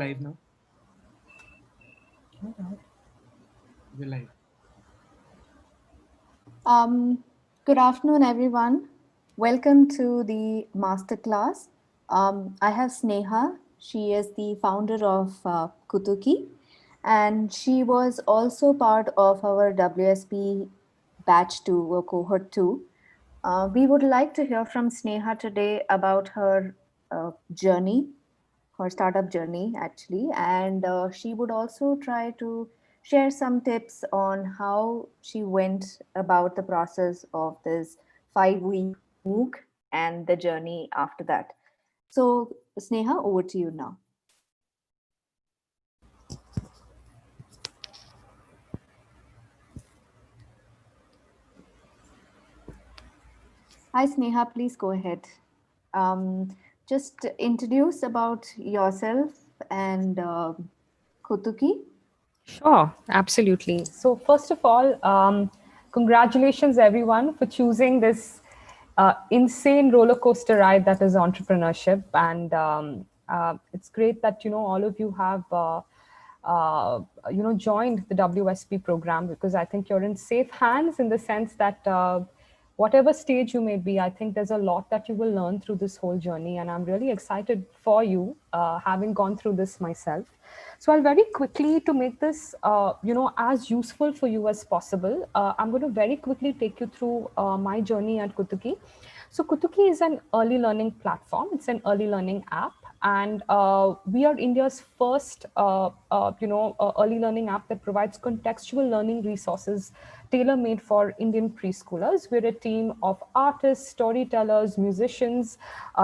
live now? We're live. Um, Good afternoon, everyone. Welcome to the Masterclass. I have Sneha. She is the founder of Kutuki, and she was also part of our WSP batch 2 or cohort 2. We would like to hear from Sneha today about journey, her startup journey actually, and she would also try to share some tips on how she went about the process of this 5 week MOOC and the journey after that. So, Sneha, over to you now. Hi, Sneha, please go ahead. Um, just introduce about yourself and Kutuki. Sure, absolutely. So, first of all, congratulations everyone for choosing this insane roller coaster ride that is entrepreneurship. And it's great that all of you have joined the WSP program, because I think you're in safe hands in the sense that whatever stage you may be, I think there's a lot that you will learn through this whole journey, and I'm really excited for you, having gone through this myself. So I'll very quickly, to make this as useful for you as possible, I'm going to very quickly take you through my journey at Kutuki. So Kutuki is an early learning platform. It's an early learning app, and we are India's first early learning app that provides contextual learning resources tailor-made for Indian preschoolers. We're a team of artists, storytellers, musicians,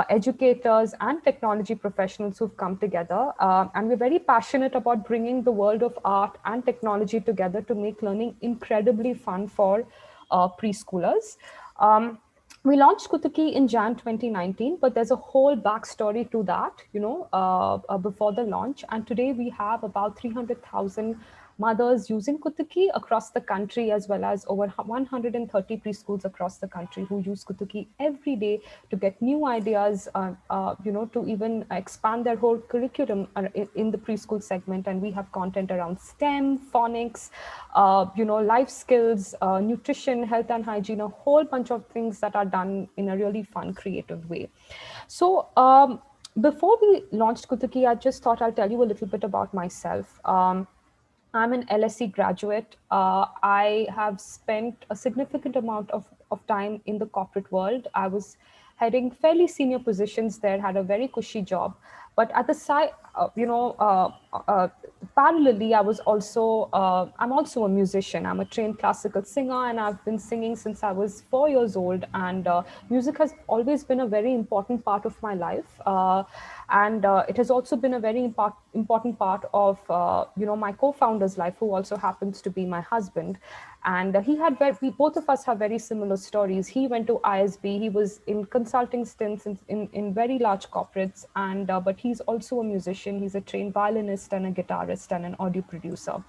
educators, and technology professionals who've come together. And we're very passionate about bringing the world of art and technology together to make learning incredibly fun for preschoolers. We launched Kutuki in Jan 2019, but there's a whole backstory to that, before the launch. And today we have about 300,000 mothers using Kutuki across the country, as well as over 130 preschools across the country who use Kutuki every day to get new ideas, to even expand their whole curriculum in the preschool segment. And we have content around STEM, phonics, life skills, nutrition, health and hygiene, a whole bunch of things that are done in a really fun, creative way. So before we launched Kutuki, I just thought I'll tell you a little bit about myself. I'm an LSE graduate. I have spent a significant amount of time in the corporate world. I was heading fairly senior positions there, had a very cushy job. But at the side, parallelly, I'm also a musician. I'm a trained classical singer, and I've been singing since I was 4 years old. And music has always been a very important part of my life. And it has also been a very important part of my co-founder's life, who also happens to be my husband. And we both of us have very similar stories. He went to ISB. He was in consulting stints in very large corporates, and but he's also a musician. He's a trained violinist and a guitarist and an audio producer.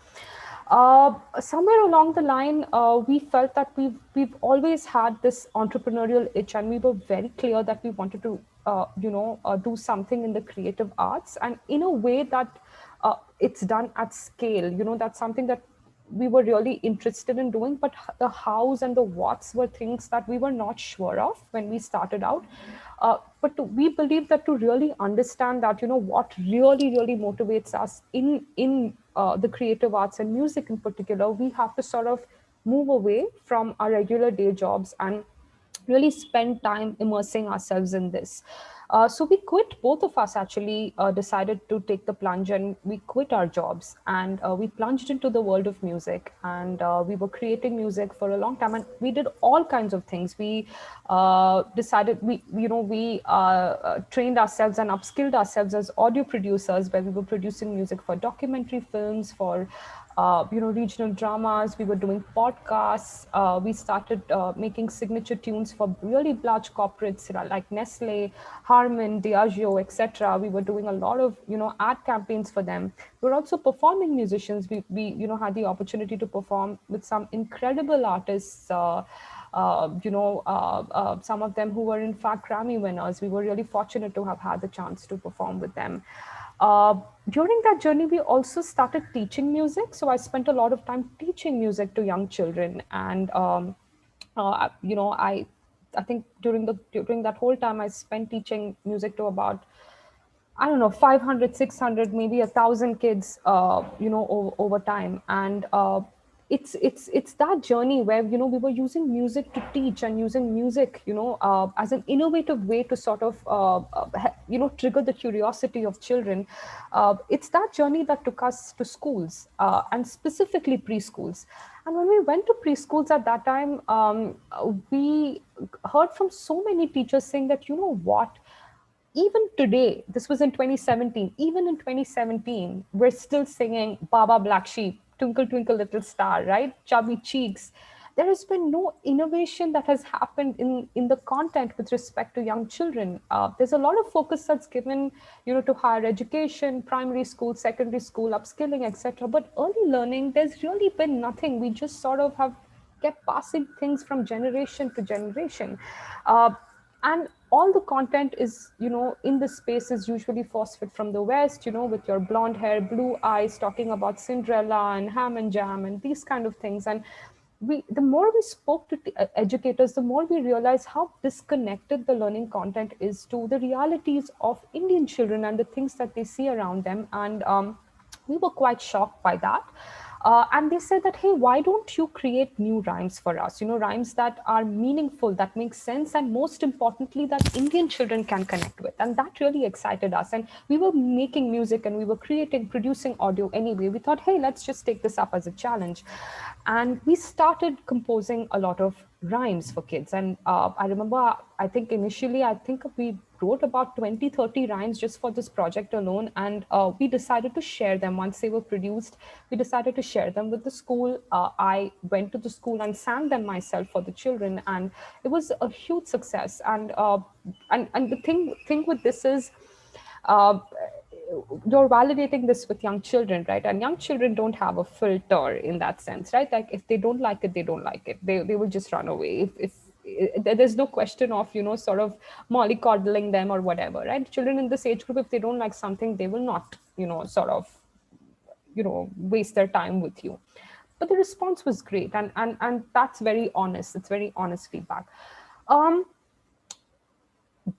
Somewhere along the line, we felt that we've always had this entrepreneurial itch, and we were very clear that we wanted to do something in the creative arts, and in a way that it's done at scale. That's something that we were really interested in doing, but the hows and the whats were things that we were not sure of when we started out. We believe that to really understand that, what really motivates us in the creative arts and music in particular, we have to sort of move away from our regular day jobs and really spend time immersing ourselves in this. So we quit, both of us actually decided to take the plunge, and we quit our jobs, and we plunged into the world of music. And we were creating music for a long time, and we did all kinds of things. We trained ourselves and upskilled ourselves as audio producers, where we were producing music for documentary films, for regional dramas. We were doing podcasts. We started making signature tunes for really large corporates, like Nestle, Harman, Diageo, etc. We were doing a lot of, ad campaigns for them. We were also performing musicians. We had the opportunity to perform with some incredible artists. Some of them who were in fact Grammy winners. We were really fortunate to have had the chance to perform with them. Uh, During that journey, we also started teaching music. So I spent a lot of time teaching music to young children, and I think during that whole time, I spent teaching music to about, I don't know, 500, 600, maybe 1,000 kids, over time. And it's that journey where, we were using music to teach and using music, as an innovative way to sort of, trigger the curiosity of children. It's that journey that took us to schools, and specifically preschools. And when we went to preschools at that time, we heard from so many teachers saying that, you know what, even today, this was in 2017, even in 2017, we're still singing Baba Black Sheep, Twinkle Twinkle Little Star, right? Chubby Cheeks. There has been no innovation that has happened in the content with respect to young children. There's a lot of focus that's given, to higher education, primary school, secondary school, upskilling, etc. But early learning, there's really been nothing. We just sort of have kept passing things from generation to generation. And all the content is, in this space is usually force-fed from the West, with your blonde hair, blue eyes, talking about Cinderella and ham and jam and these kind of things. And the more we spoke to educators, the more we realized how disconnected the learning content is to the realities of Indian children and the things that they see around them. And we were quite shocked by that. And they said that, hey, why don't you create new rhymes for us? Rhymes that are meaningful, that make sense, and most importantly, that Indian children can connect with. And that really excited us. And we were making music and we were producing audio anyway. We thought, hey, let's just take this up as a challenge. And we started composing a lot of rhymes for kids. And I remember, I think we wrote about 20, 30 rhymes just for this project alone. And we decided to share them once they were produced. We decided to share them with the school. I went to the school and sang them myself for the children. And it was a huge success. And the thing with this is, uh, you're validating this with young children, right? And young children don't have a filter in that sense, right? Like if they don't like it, they don't like it. They will just run away. If there's no question of, sort of mollycoddling them or whatever, right? Children in this age group, if they don't like something, they will not, sort of, waste their time with you. But the response was great. And that's very honest. It's very honest feedback. Um,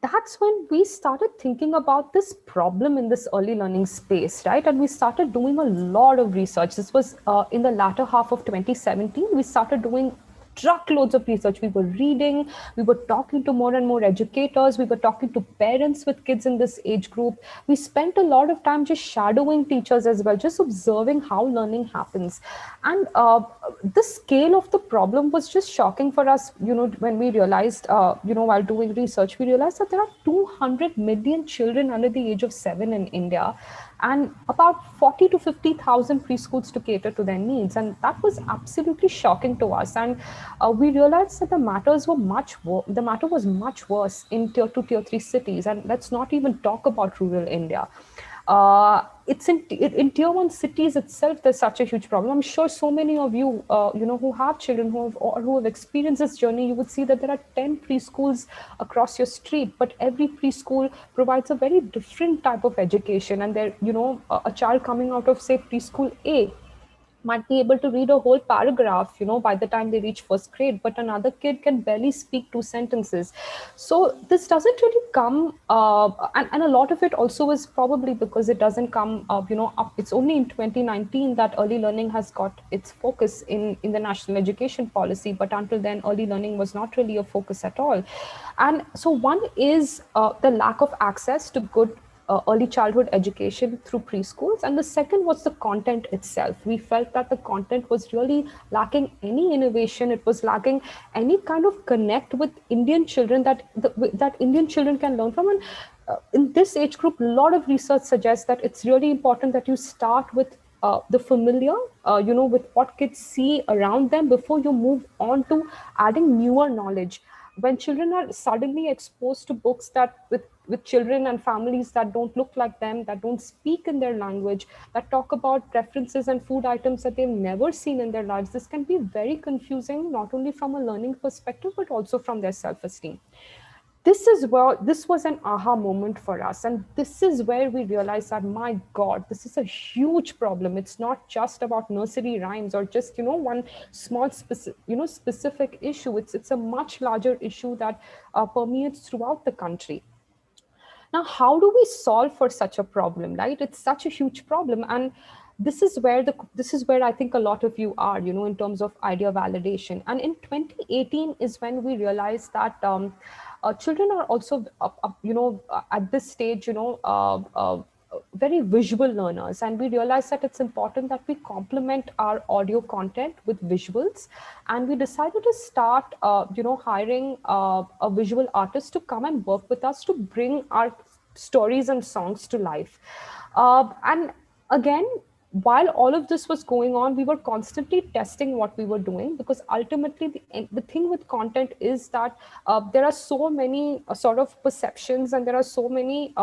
that's when we started thinking about this problem in this early learning space, right? And we started doing a lot of research. This was in the latter half of 2017. We started doing truckloads of research. We were reading, we were talking to more and more educators, we were talking to parents with kids in this age group. We spent a lot of time just shadowing teachers as well, just observing how learning happens. And the scale of the problem was just shocking for us, when we realized, while doing research, we realized that there are 200 million children under the age of 7 in India, and about 40 to 50,000 preschools to cater to their needs. And that was absolutely shocking to us. And we realized that the matter was much worse in tier 2, tier 3 cities. And let's not even talk about rural India. It's in tier 1 cities itself, there's such a huge problem. I'm sure so many of you, who have children who have experienced this journey, you would see that there are 10 preschools across your street, but every preschool provides a very different type of education. And there, a child coming out of, say, preschool A might be able to read a whole paragraph, by the time they reach first grade, but another kid can barely speak 2 sentences. So this doesn't really come, and a lot of it also is probably because it doesn't come, up. It's only in 2019 that early learning has got its focus in the national education policy, but until then, early learning was not really a focus at all. And so one is the lack of access to good early childhood education through preschools. And the second was the content itself. We felt that the content was really lacking any innovation. It was lacking any kind of connect with Indian children that Indian children can learn from. And in this age group, a lot of research suggests that it's really important that you start with the familiar, with what kids see around them before you move on to adding newer knowledge. When children are suddenly exposed to books that with children and families that don't look like them, that don't speak in their language, that talk about preferences and food items that they've never seen in their lives, this can be very confusing, not only from a learning perspective, but also from their self-esteem. this was an aha moment for us, and this is where we realized that, my god, this is a huge problem. It's not just about nursery rhymes or just, one small specific issue. It's a much larger issue that permeates throughout the country. Now, how do we solve for such a problem, right? It's such a huge problem. And this is where I think a lot of you are, in terms of idea validation. And in 2018 is when we realized that children are also at this stage, very visual learners, and we realized that it's important that we complement our audio content with visuals. And we decided to start hiring a visual artist to come and work with us to bring our stories and songs to life. And again, while all of this was going on, we were constantly testing what we were doing, because ultimately the thing with content is that there are so many sort of perceptions, and there are so many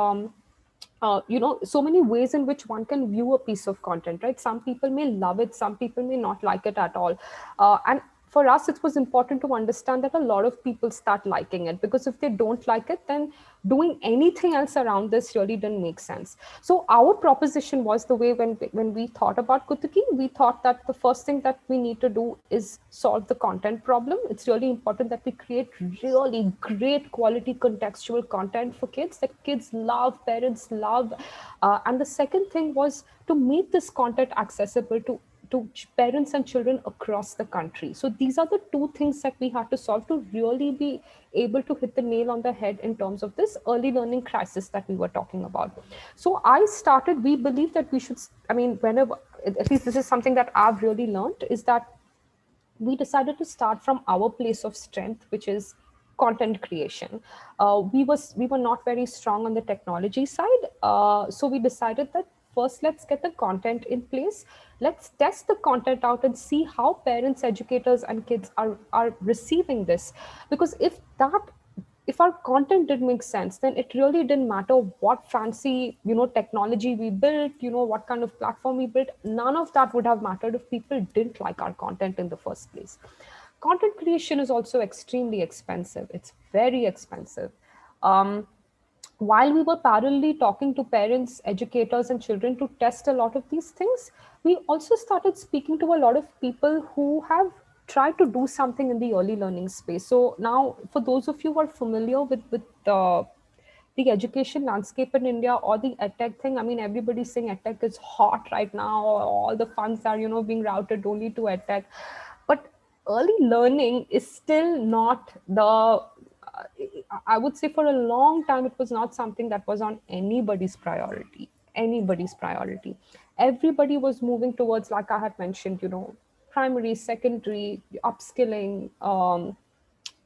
so many ways in which one can view a piece of content, right? Some people may love it, some people may not like it at all. And for us, it was important to understand that a lot of people start liking it, because if they don't like it, then doing anything else around this really didn't make sense. So our proposition was, the way when we thought about Kutuki, we thought that the first thing that we need to do is solve the content problem. It's really important that we create really great quality contextual content for kids that kids love, parents love. And the second thing was to make this content accessible to parents and children across the country. So these are the two things that we had to solve to really be able to hit the nail on the head in terms of this early learning crisis that we were talking about. So we believe that we should, whenever, at least this is something that I've really learned, is that we decided to start from our place of strength, which is content creation. We were not very strong on the technology side, so we decided that first let's get the content in place. Let's test the content out and see how parents, educators, and kids are receiving this. Because if our content didn't make sense, then it really didn't matter what fancy, technology we built, what kind of platform we built. None of that would have mattered if people didn't like our content in the first place. Content creation is also extremely expensive. It's very expensive. Um, while we were parallelly talking to parents, educators, and children to test a lot of these things, we also started speaking to a lot of people who have tried to do something in the early learning space. So now, for those of you who are familiar with the education landscape in India or the edtech thing, I mean, everybody's saying edtech is hot right now. All the funds are, being routed only to edtech. But early learning is still not I would say for a long time, it was not something that was on anybody's priority. Anybody's priority. Everybody was moving towards, like I had mentioned, primary, secondary, upskilling,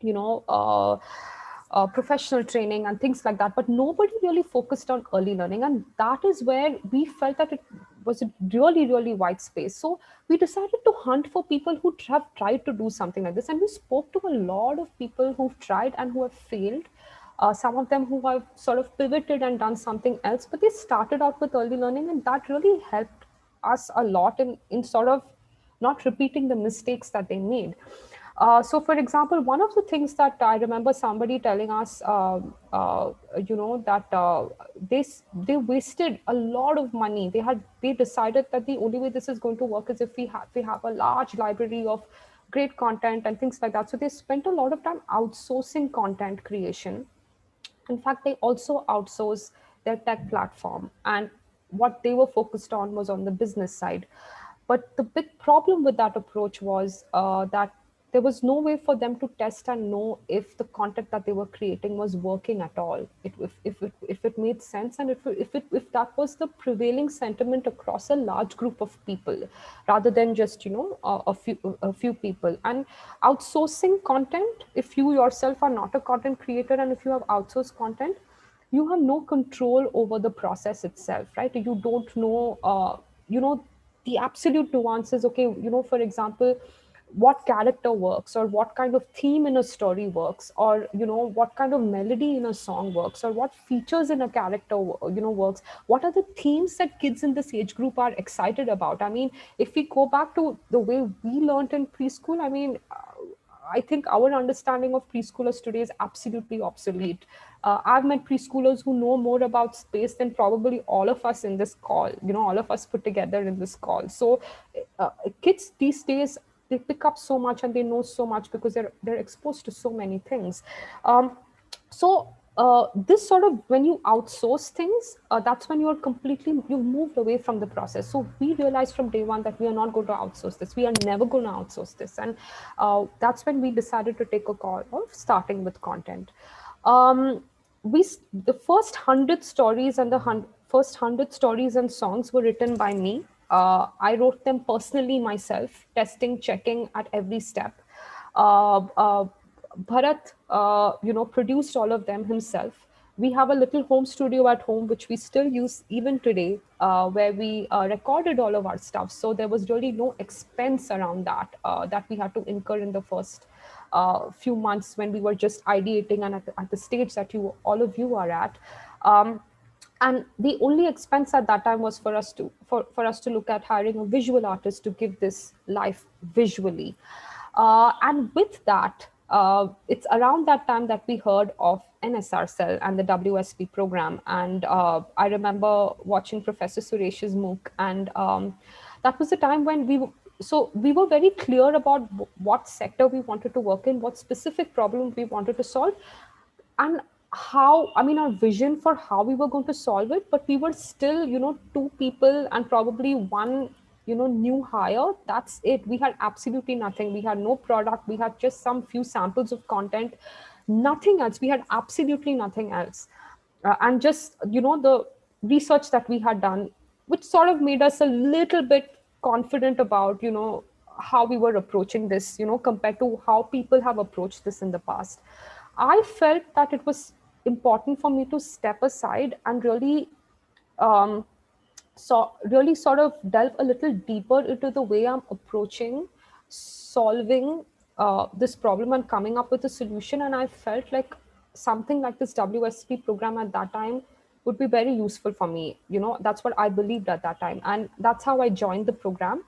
you know, uh, professional training and things like that. But nobody really focused on early learning. And that is where we felt that it was a really, really wide space. So we decided to hunt for people who have tried to do something like this. And we spoke to a lot of people who've tried and who have failed. Some of them who have sort of pivoted and done something else, but they started out with early learning, and that really helped us a lot in sort of not repeating the mistakes that they made. So, for example, one of the things that I remember somebody telling us, that they wasted a lot of money. They decided that the only way this is going to work is if we have a large library of great content and things like that. So they spent a lot of time outsourcing content creation. In fact, they also outsource their tech platform, and what they were focused on was on the business side. But the big problem with that approach was that there was no way for them to test and know if the content that they were creating was working at all, if it made sense, and if that was the prevailing sentiment across a large group of people, rather than just a few people. And outsourcing content, if you yourself are not a content creator and if you have outsourced content, you have no control over the process itself, right? You don't know the absolute nuances. Okay, for example, what character works, or what kind of theme in a story works, or what kind of melody in a song works, or what features in a character works. What are the themes that kids in this age group are excited about? I mean, if we go back to the way we learned in preschool, I mean, I think our understanding of preschoolers today is absolutely obsolete. I've met preschoolers who know more about space than probably all of us in this call, all of us put together in this call. So uh, kids these days, they pick up so much and they know so much because they're exposed to so many things. So this sort of, when you outsource things, that's when you've moved away from the process. So we realized from day one that we are not going to outsource this, we are never going to outsource this. And that's when we decided to take a call of starting with content. um, the first 100 stories and first 100 stories and songs were written by me. I wrote them personally myself, testing, checking at every step. uh, uh, Bharat, produced all of them himself. We have a little home studio at home, which we still use even today, where we recorded all of our stuff. So there was really no expense around that we had to incur in the first few months when we were just ideating and at the stage that all of you are at. Um, and the only expense at that time was for us to look at hiring a visual artist to give this life visually. And with that, it's around that time that we heard of NSR Cell and the WSP program. And I remember watching Professor Suresh's MOOC, and that was the time when we were very clear about what sector we wanted to work in, what specific problem we wanted to solve, and our vision for how we were going to solve it. But we were still, two people and probably one, new hire. That's it. We had absolutely nothing. We had no product. We had just some few samples of content, nothing else. We had absolutely nothing else. And just, the research that we had done, which sort of made us a little bit confident about, how we were approaching this, compared to how people have approached this in the past. I felt that it was important for me to step aside and really, um, really sort of delve a little deeper into the way I'm approaching solving this problem and coming up with a solution. And I felt like something like this WSP program at that time would be very useful for me. That's what I believed at that time, and that's how I joined the program.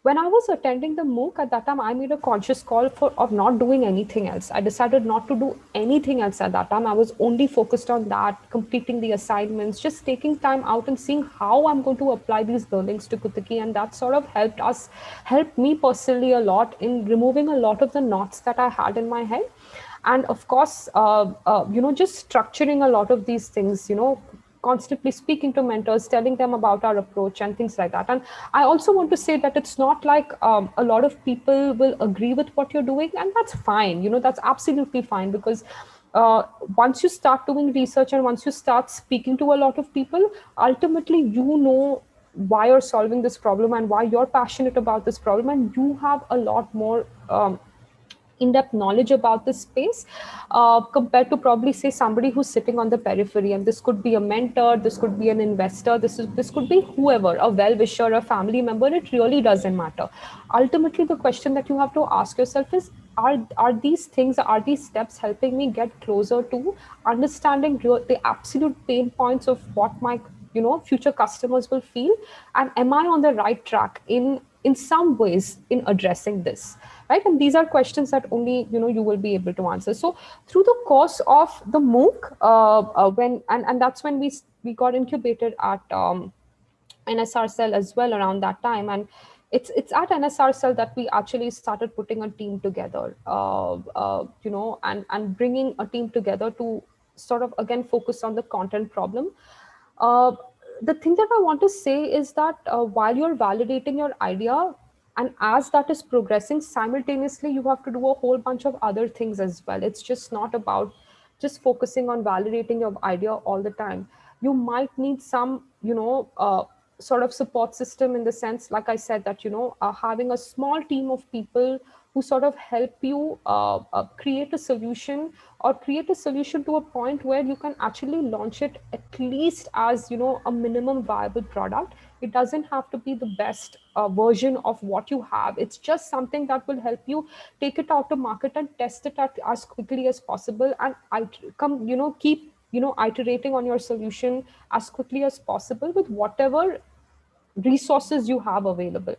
When I was attending the MOOC at that time, I made a conscious call of not doing anything else. I decided not to do anything else at that time. I was only focused on that, completing the assignments, just taking time out and seeing how I'm going to apply these learnings to Kutuki. And that sort of helped me personally a lot in removing a lot of the knots that I had in my head. And of course, just structuring a lot of these things, constantly speaking to mentors, telling them about our approach and things like that. And I also want to say that it's not like a lot of people will agree with what you're doing, and that's fine. That's absolutely fine, because uh, once you start doing research and once you start speaking to a lot of people, ultimately why you're solving this problem and why you're passionate about this problem, and you have a lot more in-depth knowledge about this space, compared to probably say somebody who's sitting on the periphery. And this could be a mentor, this could be an investor, this could be whoever, a well-wisher, a family member. It really doesn't matter. Ultimately, the question that you have to ask yourself is, are these steps helping me get closer to understanding the absolute pain points of what my future customers will feel, and am I on the right track in some ways in addressing this, right? And these are questions that only you will be able to answer. So through the course of the MOOC, when and that's when we got incubated at NSR Cell as well around that time. And it's at NSR Cell that we actually started putting a team together, and bringing a team together to sort of again focus on the content problem. uh, the thing that I want to say is that while you're validating your idea, and as that is progressing, simultaneously, you have to do a whole bunch of other things as well. It's just not about just focusing on validating your idea all the time. You might need some, sort of support system, in the sense, like I said, that, having a small team of people who sort of help you create a solution, or create a solution to a point where you can actually launch it at least as a minimum viable product. It doesn't have to be the best version of what you have. It's just something that will help you take it out to market and test it out as quickly as possible, and I come keep iterating on your solution as quickly as possible with whatever resources you have available.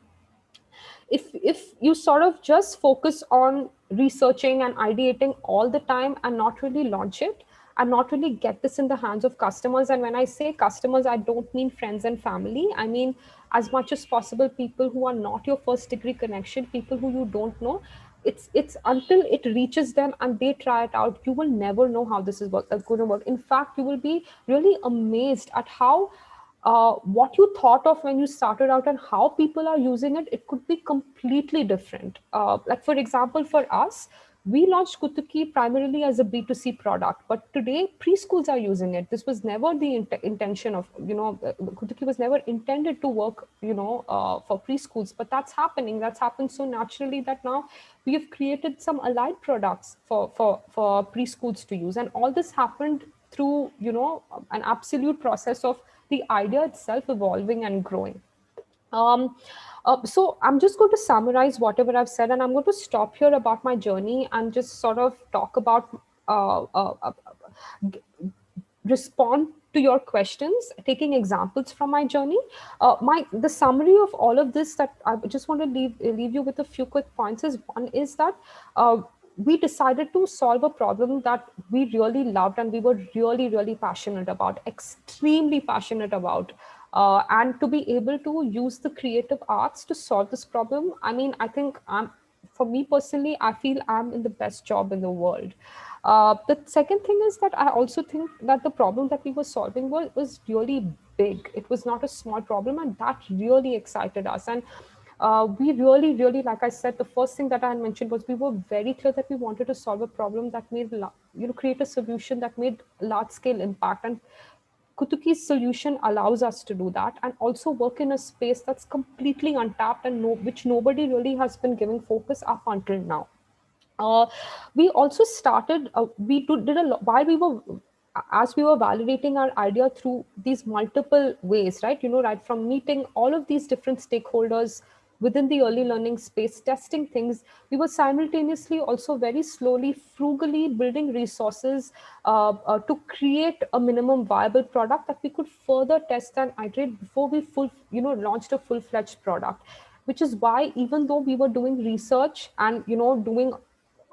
If you sort of just focus on researching and ideating all the time and not really launch it and not really get this in the hands of customers. And when I say customers, I don't mean friends and family. I mean, as much as possible, people who are not your first degree connection, people who you don't know. It's until it reaches them and they try it out, you will never know how this is going to work. In fact, you will be really amazed at how what you thought of when you started out and how people are using it, it could be completely different. Like for example, for us, we launched Kutuki primarily as a B2C product, but today preschools are using it. This was never the intention of, Kutuki was never intended to work, for preschools, but that's happening. That's happened so naturally that now we have created some allied products for preschools to use. And all this happened through, an absolute process of the idea itself evolving and growing. Um, so I'm just going to summarize whatever I've said, and I'm going to stop here about my journey and just sort of talk about uh, uh, uh, respond to your questions, taking examples from my journey. My the summary of all of this that I just want to leave you with a few quick points is: one is that we decided to solve a problem that we really loved and we were really, really passionate about, extremely passionate about. And to be able to use the creative arts to solve this problem, I mean, I think for me personally, I feel I'm in the best job in the world. The second thing is that I also think that the problem that we were solving was really big. It was not a small problem, and that really excited us. And we really, really, like I said, the first thing that I had mentioned was we were very clear that we wanted to solve a problem that made, create a solution that made large scale impact. And Kutuki's solution allows us to do that and also work in a space that's completely untapped and which nobody really has been giving focus up until now. uh, we also started did a lot while we were as we were validating our idea through these multiple ways, right? Right from meeting all of these different stakeholders within the early learning space, testing things, we were simultaneously also very slowly, frugally building resources to create a minimum viable product that we could further test and iterate before we launched a full-fledged product. Which is why, even though we were doing research and doing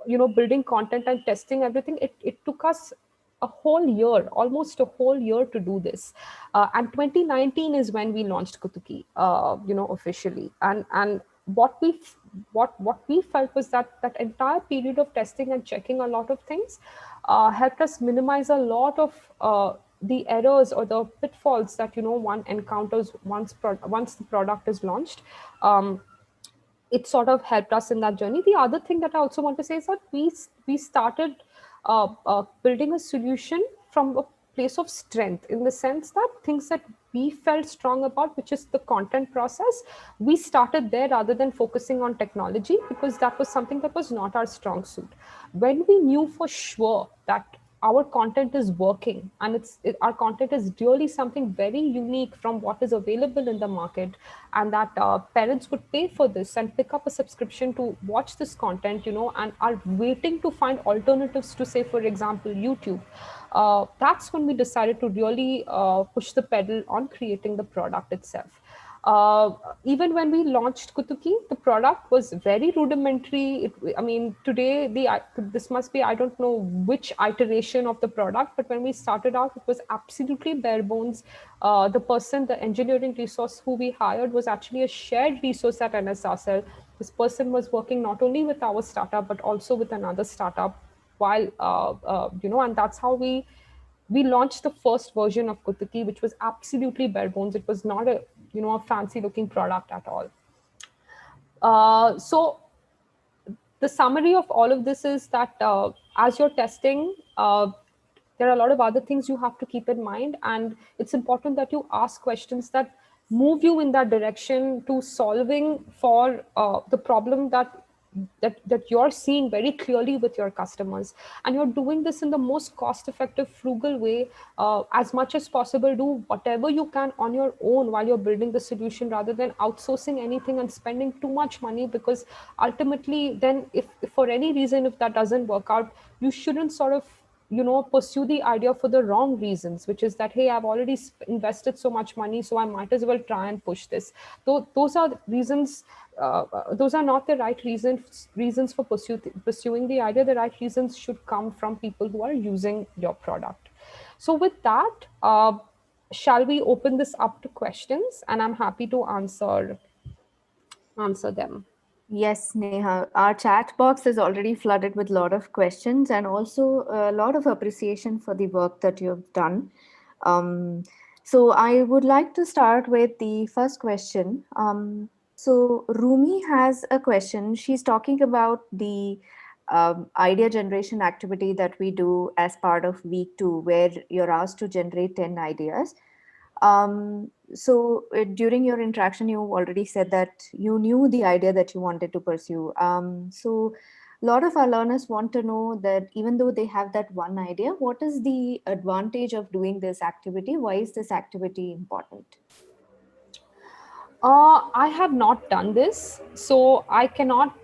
building content and testing everything, it took us a whole year, almost a whole year to do this. And 2019 is when we launched Kutuki, officially. And what we felt was that that entire period of testing and checking a lot of things helped us minimize a lot of the errors or the pitfalls that one encounters once the product is launched. It sort of helped us in that journey. The other thing that I also want to say is that we started building a solution from a place of strength, in the sense that things that we felt strong about, which is the content process, we started there rather than focusing on technology, because that was something that was not our strong suit. When we knew for sure that our content is working and our content is really something very unique from what is available in the market, and that parents would pay for this and pick up a subscription to watch this content, and are waiting to find alternatives to, say, for example, YouTube. That's when we decided to really push the pedal on creating the product itself. uh, Even when we launched Kutuki, the product was very rudimentary. I mean, today this must be, I don't know which iteration of the product, but when we started out, it was absolutely bare bones. The engineering resource who we hired was actually a shared resource at NSRCell. This person was working not only with our startup but also with another startup. And that's how we launched the first version of Kutuki, which was absolutely bare bones. It was not a fancy looking product at all. So the summary of all of this is that as you're testing, there are a lot of other things you have to keep in mind, and it's important that you ask questions that move you in that direction to solving for the problem that you're seeing very clearly with your customers. And you're doing this in the most cost effective, frugal way. As much as possible, do whatever you can on your own while you're building the solution, rather than outsourcing anything and spending too much money, because ultimately then if for any reason if that doesn't work out, you shouldn't sort of pursue the idea for the wrong reasons, which is that, hey, I've already invested so much money, so I might as well try and push this. Those are reasons, those are not the right reasons for pursuing the idea. The right reasons should come from people who are using your product. So with that, shall we open this up to questions, and I'm happy to answer them. Yes, Neha. Our chat box is already flooded with a lot of questions and also a lot of appreciation for the work that you've done. Um, so I would like to start with the first question. So Rumi has a question. She's talking about the idea generation activity that we do as part of week 2, where you're asked to generate 10 ideas. During your interaction, you already said that you knew the idea that you wanted to pursue. So a lot of our learners want to know that even though they have that one idea, what is the advantage of doing this activity? Why is this activity important? I have not done this, so I cannot.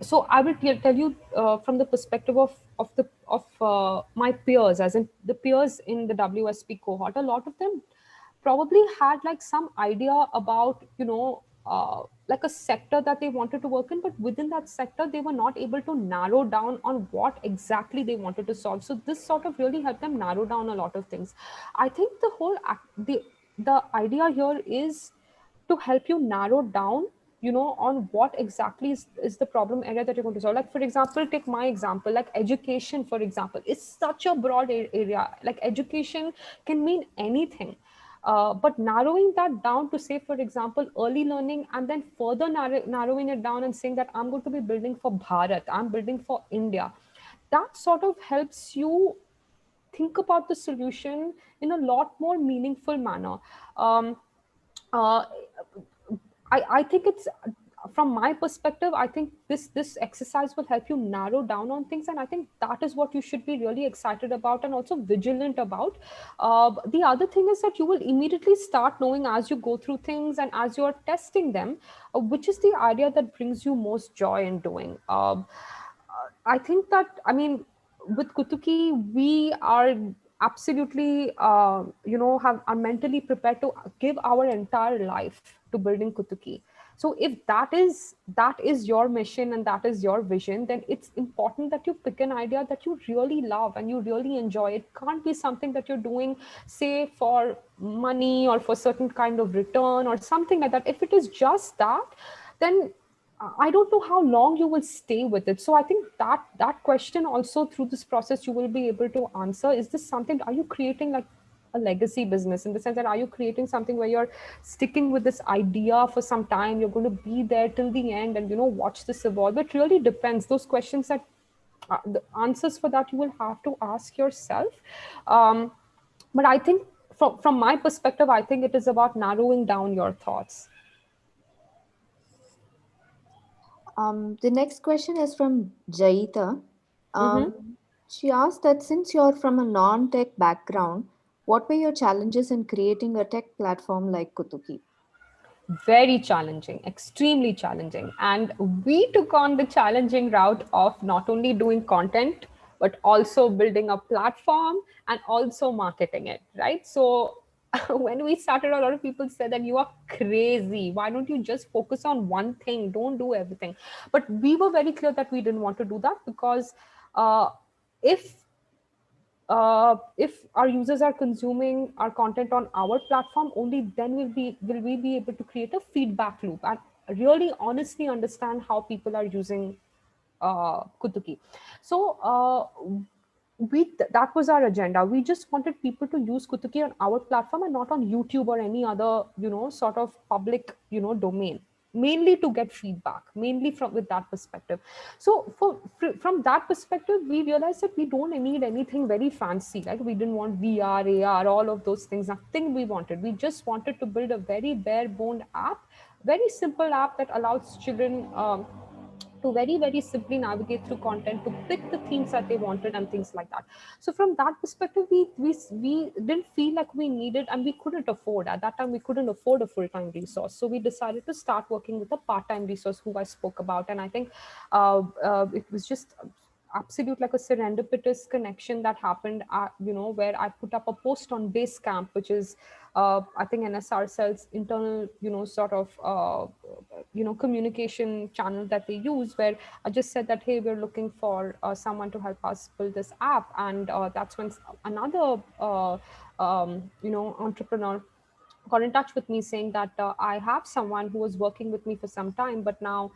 So I will tell you from the perspective of my peers, as in the peers in the WSP cohort. A lot of them probably had like some idea about like a sector that they wanted to work in, but within that sector they were not able to narrow down on what exactly they wanted to solve. So this sort of really helped them narrow down a lot of things. I think the idea here is to help you narrow down on what exactly is the problem area that you're going to solve. Like, for example, take my example, like education, for example, is such a broad area. Like, education can mean anything. But narrowing that down to, say, for example, early learning, and then further narrowing it down and saying that I'm going to be building for Bharat, I'm building for India, that sort of helps you think about the solution in a lot more meaningful manner. um, uh, I think it's, from my perspective, I think this exercise will help you narrow down on things, and I think that is what you should be really excited about and also vigilant about. The other thing is that you will immediately start knowing as you go through things and as you are testing them, which is the idea that brings you most joy in doing. I think that, I mean, with Kutuki, we are absolutely, have are mentally prepared to give our entire life to building Kutuki. So if that is your mission and that is your vision, then it's important that you pick an idea that you really love and you really enjoy. It can't be something that you're doing, say, for money or for certain kind of return or something like that. If it is just that, then I don't know how long you will stay with it. So I think that question also, through this process, you will be able to answer. Is this something? Are you creating like a legacy business, in the sense that, are you creating something where you're sticking with this idea for some time? You're going to be there till the end and watch this evolve. It really depends. Those questions, that the answers for that, you will have to ask yourself. Um, but I think, from my perspective, I think it is about narrowing down your thoughts. The next question is from Jaita. Mm-hmm. She asked that since you're from a non-tech background, what were your challenges in creating a tech platform like Kutuki? Very challenging, extremely challenging. And we took on the challenging route of not only doing content, but also building a platform and also marketing it, right? So when we started, a lot of people said that you are crazy. Why don't you just focus on one thing? Don't do everything. But we were very clear that we didn't want to do that, because uh, if our users are consuming our content on our platform, only then will we be able to create a feedback loop and really honestly understand how people are using Kutuki. So that was our agenda. We just wanted people to use Kutuki on our platform and not on YouTube or any other sort of public domain, mainly to get feedback, mainly from with that perspective. So from that perspective, we realized that we don't need anything very fancy. Like, we didn't want VR, AR, all of those things. Nothing we wanted. We just wanted to build a very bare boned app, very simple app that allows children to very, very simply navigate through content, to pick the themes that they wanted and things like that. So from that perspective, we didn't feel like we needed, and we couldn't afford, at that time we couldn't afford a full-time resource. So we decided to start working with a part-time resource who I spoke about. And I think it was just absolute like a serendipitous connection that happened where I put up a post on Basecamp, which is I think NSR Cell's internal sort of communication channel that they use, where I just said that, hey, we're looking for someone to help us build this app. And that's when another entrepreneur got in touch with me saying that I have someone who was working with me for some time, but now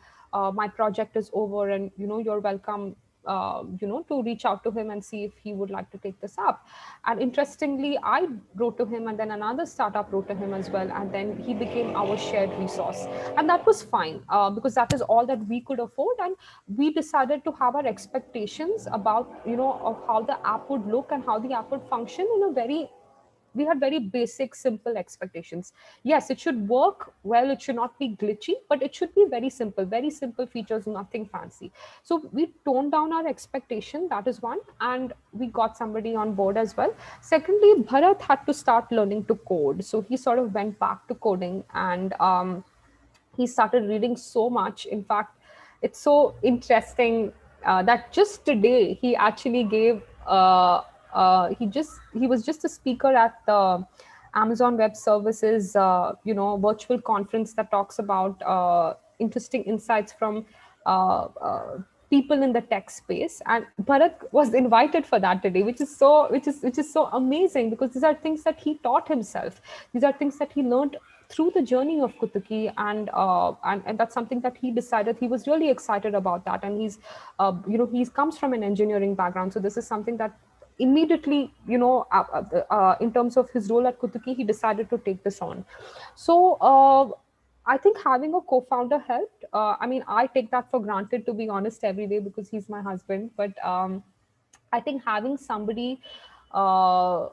my project is over, and you're welcome to reach out to him and see if he would like to take this up. And interestingly, I wrote to him, and then another startup wrote to him as well, and then he became our shared resource. And that was fine, because that is all that we could afford. And we decided to have our expectations about of how the app would look and how the app would function in a very, we had very basic, simple expectations. Yes, it should work well, it should not be glitchy, but it should be very simple features, nothing fancy. So we toned down our expectation, that is one, and we got somebody on board as well. Secondly, Bharat had to start learning to code, so he sort of went back to coding, and he started reading so much. In fact, it's so interesting that just today he actually gave he was just a speaker at the Amazon Web Services virtual conference that talks about interesting insights from uh, people in the tech space. And Bharat was invited for that today, which is so amazing, because these are things that he taught himself. These are things that he learned through the journey of Kutuki, and that's something that he decided he was really excited about that. And he's comes from an engineering background, so this is something that immediately, in terms of his role at Kutuki, he decided to take this on. So I think having a co-founder helped. I mean, I take that for granted, to be honest, every day, because he's my husband. But I think having somebody, uh,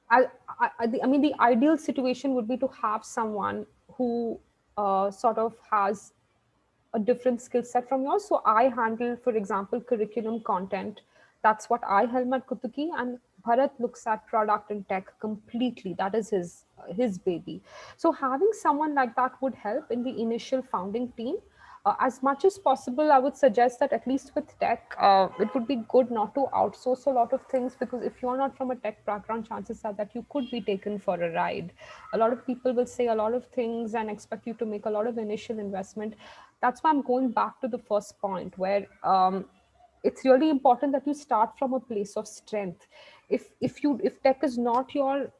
I mean, the ideal situation would be to have someone who sort of has a different skill set from yours. So I handle, for example, curriculum content. That's what I helm at Kutuki, and Bharat looks at product and tech completely. That is his baby. So having someone like that would help in the initial founding team. As much as possible, I would suggest that at least with tech, it would be good not to outsource a lot of things, because if you're not from a tech background, chances are that you could be taken for a ride. A lot of people will say a lot of things and expect you to make a lot of initial investment. That's why I'm going back to the first point, where it's really important that you start from a place of strength. If tech is not your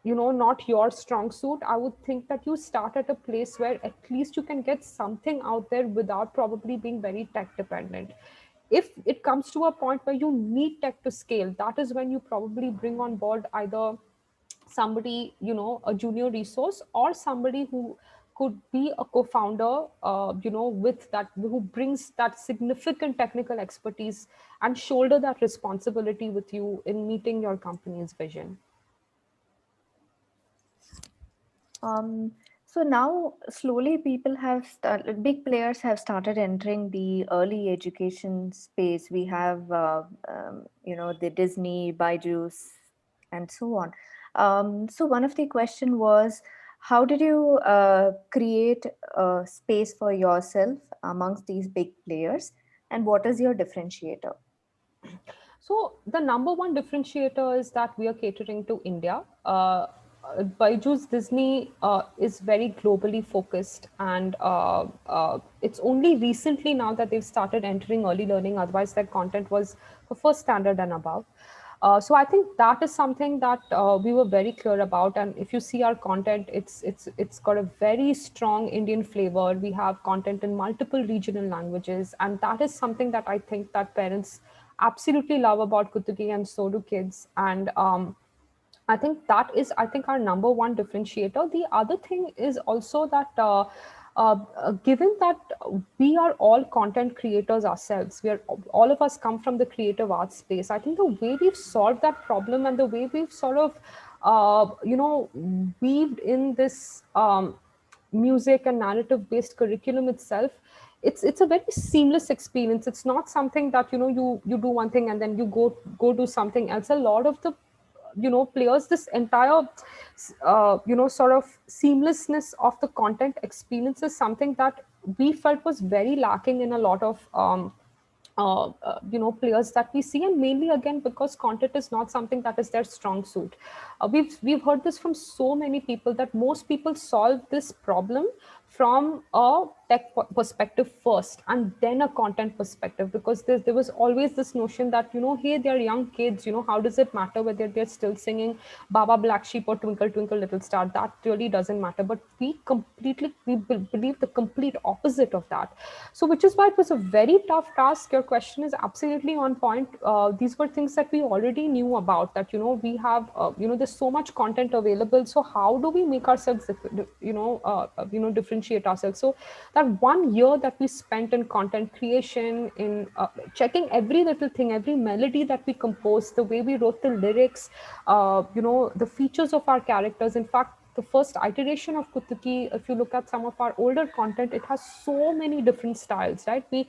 not your strong suit, I would think that you start at a place where at least you can get something out there without probably being very tech dependent. If it comes to a point where you need tech to scale, that is when you probably bring on board either somebody, a junior resource, or somebody who could be a co-founder, with that, who brings that significant technical expertise and shoulder that responsibility with you in meeting your company's vision. Um, so now slowly big players have started entering the early education space. We have, the Disney, Byju's, and so on. So one of the question was, how did you create a space for yourself amongst these big players, and what is your differentiator? So the number one differentiator is that we are catering to India. Byju's Disney is very globally focused, and it's only recently now that they've started entering early learning. Otherwise, their content was for first standard and above. So I think that is something that we were very clear about. And if you see our content, it's got a very strong Indian flavor. We have content in multiple regional languages, and that is something that I think that parents absolutely love about Kutuki, and so do kids. And I think that is, I think, our number one differentiator. The other thing is also that given that we are all content creators ourselves, we are, all of us come from the creative arts space. I think the way we've solved that problem, and the way we've sort of weaved in this music and narrative based curriculum itself, it's a very seamless experience. It's not something that you do one thing and then you go do something else. A lot of the players, this entire sort of seamlessness of the content experience is something that we felt was very lacking in a lot of players that we see, and mainly again because content is not something that is their strong suit. We've heard this from so many people that most people solve this problem from a tech perspective first and then a content perspective, because there was always this notion that, hey, they're young kids, how does it matter whether they're still singing Baba Black Sheep or Twinkle Twinkle Little Star? That really doesn't matter. But we believe the complete opposite of that. So which is why it was a very tough task. Your question is absolutely on point. These were things that we already knew about, that we have there's so much content available. So how do we make ourselves differentiate ourselves? So that 1 year that we spent in content creation, in checking every little thing, every melody that we composed, the way we wrote the lyrics, the features of our characters. In fact, the first iteration of Kutuki, if you look at some of our older content, it has so many different styles, right? We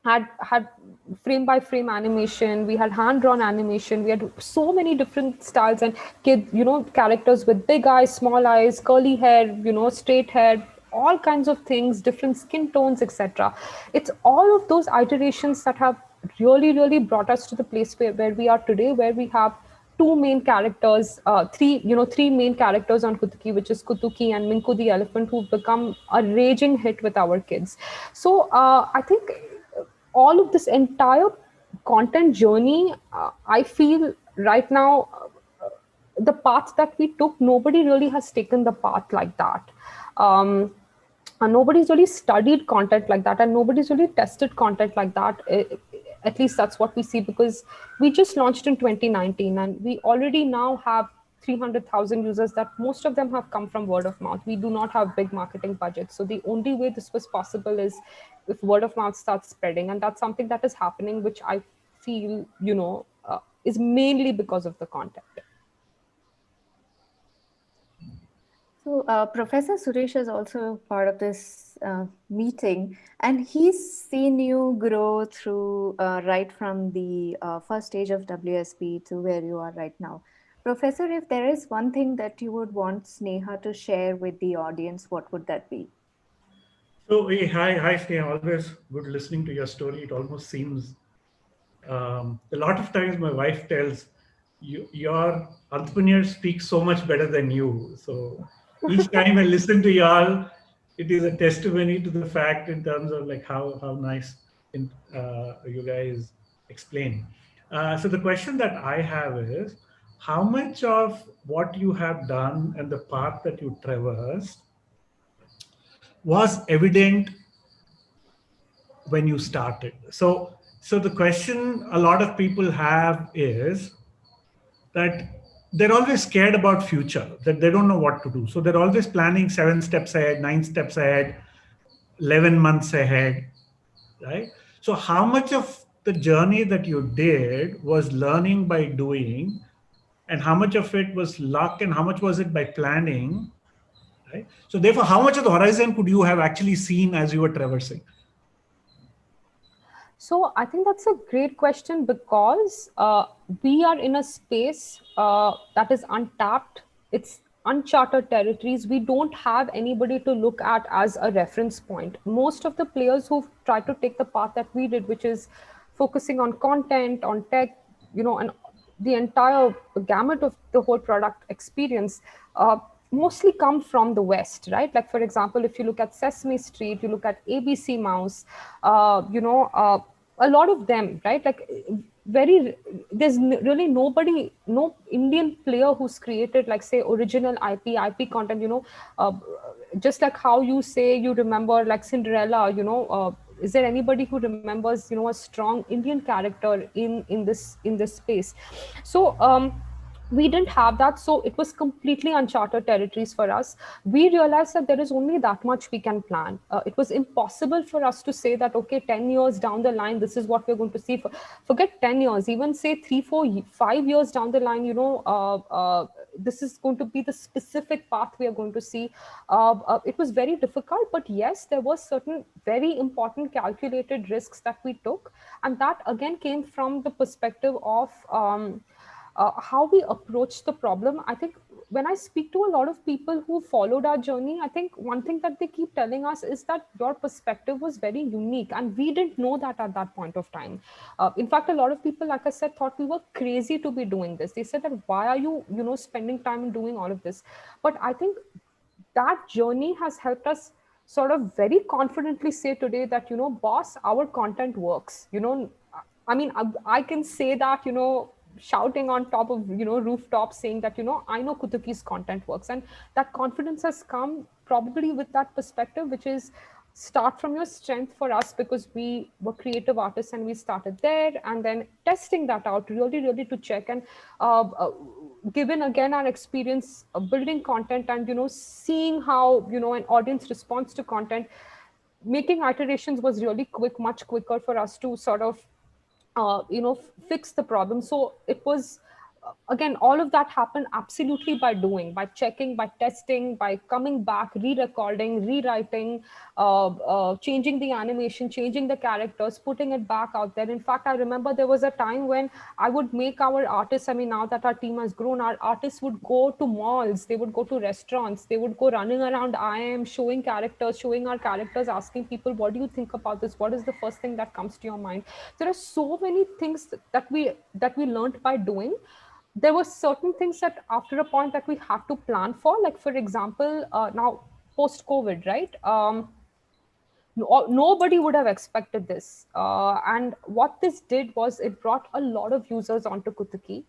had frame by frame animation, we had hand drawn animation, we had so many different styles, and characters with big eyes, small eyes, curly hair, straight hair, all kinds of things, different skin tones, etc. It's all of those iterations that have really brought us to the place where we are today, where we have two main characters, three main characters on Kutuki, which is Kutuki and Minku the elephant, who've become a raging hit with our kids. So I think all of this entire content journey, I feel right now, the path that we took, nobody really has taken the path like that. Um, and nobody's really studied content like that, and nobody's really tested content like that. At least that's what we see, because we just launched in 2019 and we already now have 300,000 users, that most of them have come from word of mouth. We do not have big marketing budgets. So the only way this was possible is if word of mouth starts spreading. And that's something that is happening, which I feel, is mainly because of the content. So, Professor Suresh is also part of this meeting, and he's seen you grow through right from the first stage of WSP to where you are right now. Professor, if there is one thing that you would want Sneha to share with the audience, what would that be? So, hey, hi, Sneha. Always good listening to your story. It almost seems a lot of times my wife tells you your entrepreneurs speak so much better than you. So each time I listen to y'all, it is a testimony to the fact in terms of like how nice you guys explain. So the question that I have is, how much of what you have done and the path that you traversed was evident when you started? So the question a lot of people have is that they're always scared about future, that they don't know what to do, so they're always planning 7 steps ahead, 9 steps ahead, 11 months ahead, right? So how much of the journey that you did was learning by doing, and how much of it was luck, and how much was it by planning, right? So therefore, how much of the horizon could you have actually seen as you were traversing? So I think that's a great question, because we are in a space that is untapped. It's uncharted territories. We don't have anybody to look at as a reference point. Most of the players who've tried to take the path that we did, which is focusing on content, on tech, and the entire gamut of the whole product experience, mostly come from the West, right? Like, for example, if you look at Sesame Street, you look at ABC Mouse, a lot of them, right? Like, very, really nobody, no Indian player who's created, like, say, original IP content, just like how you say you remember, like, Cinderella, is there anybody who remembers, a strong Indian character in this space? So we didn't have that, so it was completely uncharted territories for us. We realized that there is only that much we can plan. It was impossible for us to say that, okay, 10 years down the line, this is what we're going to see. Forget 10 years, even say 3 4 5 years down the line, this is going to be the specific path we are going to see. It was very difficult, but yes, there was certain very important calculated risks that we took, and that again came from the perspective of how we approach the problem. I think when I speak to a lot of people who followed our journey, I think one thing that they keep telling us is that your perspective was very unique, and we didn't know that at that point of time. In fact, a lot of people, like I said, thought we were crazy to be doing this. They said that why are you, spending time and doing all of this? But I think that journey has helped us sort of very confidently say today that, boss, our content works. I mean, I can say that, shouting on top of, rooftop, saying that, I know Kutuki's content works. And that confidence has come probably with that perspective, which is start from your strength for us, because we were creative artists and we started there, and then testing that out really, really to check. And given again our experience building content, and seeing how an audience responds to content, making iterations was really quick, much quicker for us to sort of fix the problem. So it was, again, all of that happened absolutely by doing, by checking, by testing, by coming back, re-recording, rewriting, changing the animation, changing the characters, putting it back out there. In fact, I remember there was a time when I would make our artists, I mean, now that our team has grown, our artists would go to malls, they would go to restaurants, they would go running around IM, showing characters, showing our characters, asking people, what do you think about this? What is the first thing that comes to your mind? There are so many things that we learned by doing. There were certain things that after a point that we had to plan for, like for example, now post COVID, right? Nobody would have expected this. And what this did was it brought a lot of users onto Kutuki.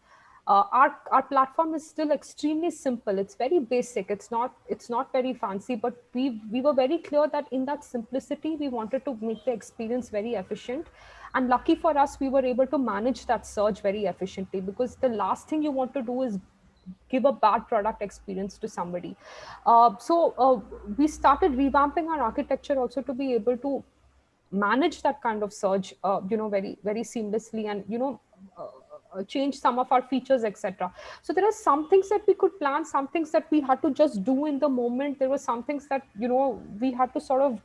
Our platform is still extremely simple. It's very basic. It's not very fancy, but we were very clear that in that simplicity, we wanted to make the experience very efficient. And lucky for us, we were able to manage that surge very efficiently, because the last thing you want to do is give a bad product experience to somebody. So we started revamping our architecture also to be able to manage that kind of surge, very, very seamlessly, and change some of our features, etc. So there are some things that we could plan, some things that we had to just do in the moment. There were some things that we had to sort of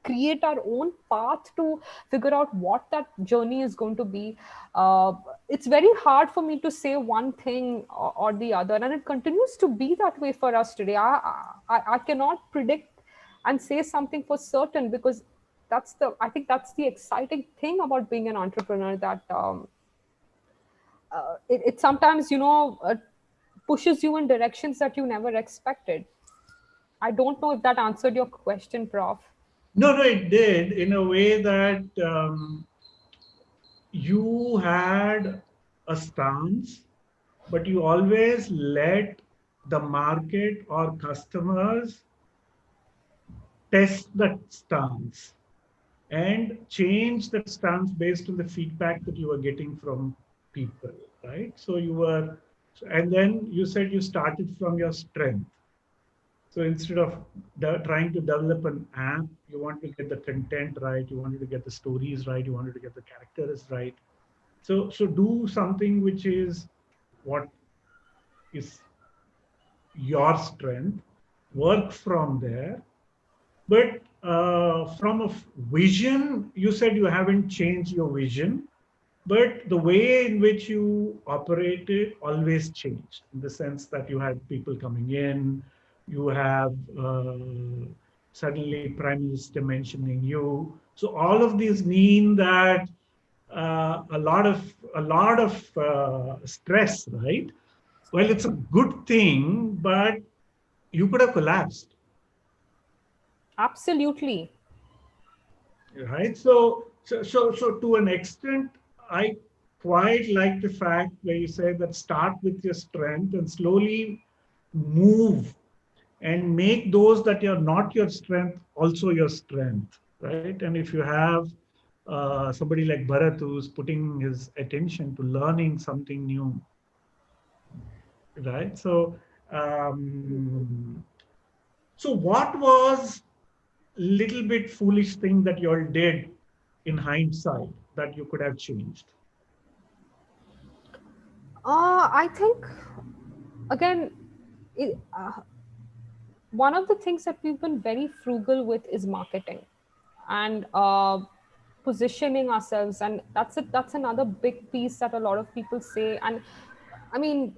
create our own path to figure out what that journey is going to be. uh, it's very hard for me to say one thing or the other, and it continues to be that way for us today. I cannot predict and say something for certain, because I think that's the exciting thing about being an entrepreneur, that it sometimes pushes you in directions that you never expected. I don't know if that answered your question, Prof. No, no, it did in a way that you had a stance, but you always let the market or customers test that stance and change that stance based on the feedback that you were getting from people, right? So you were, and then you said you started from your strength. So instead of trying to develop an app, you want to get the content right, you wanted to get the stories right, you wanted to get the characters right. So do something which is what is your strength, work from there. But from a vision, you said you haven't changed your vision, but the way in which you operated always changed, in the sense that you had people coming in, you have suddenly Prime Minister mentioning you. So all of these mean that a lot of stress, right? Well, it's a good thing, but you could have collapsed, Absolutely. right? So to an extent, I quite like the fact where you say that start with your strength and slowly move and make those that are not your strength also your strength, right? And if you have somebody like Bharat who's putting his attention to learning something new, right? Um, so what was little bit foolish thing that you all did in hindsight that you could have changed? I think, again, it, one of the things that we've been very frugal with is marketing and positioning ourselves, and that's another big piece that a lot of people say. And I mean,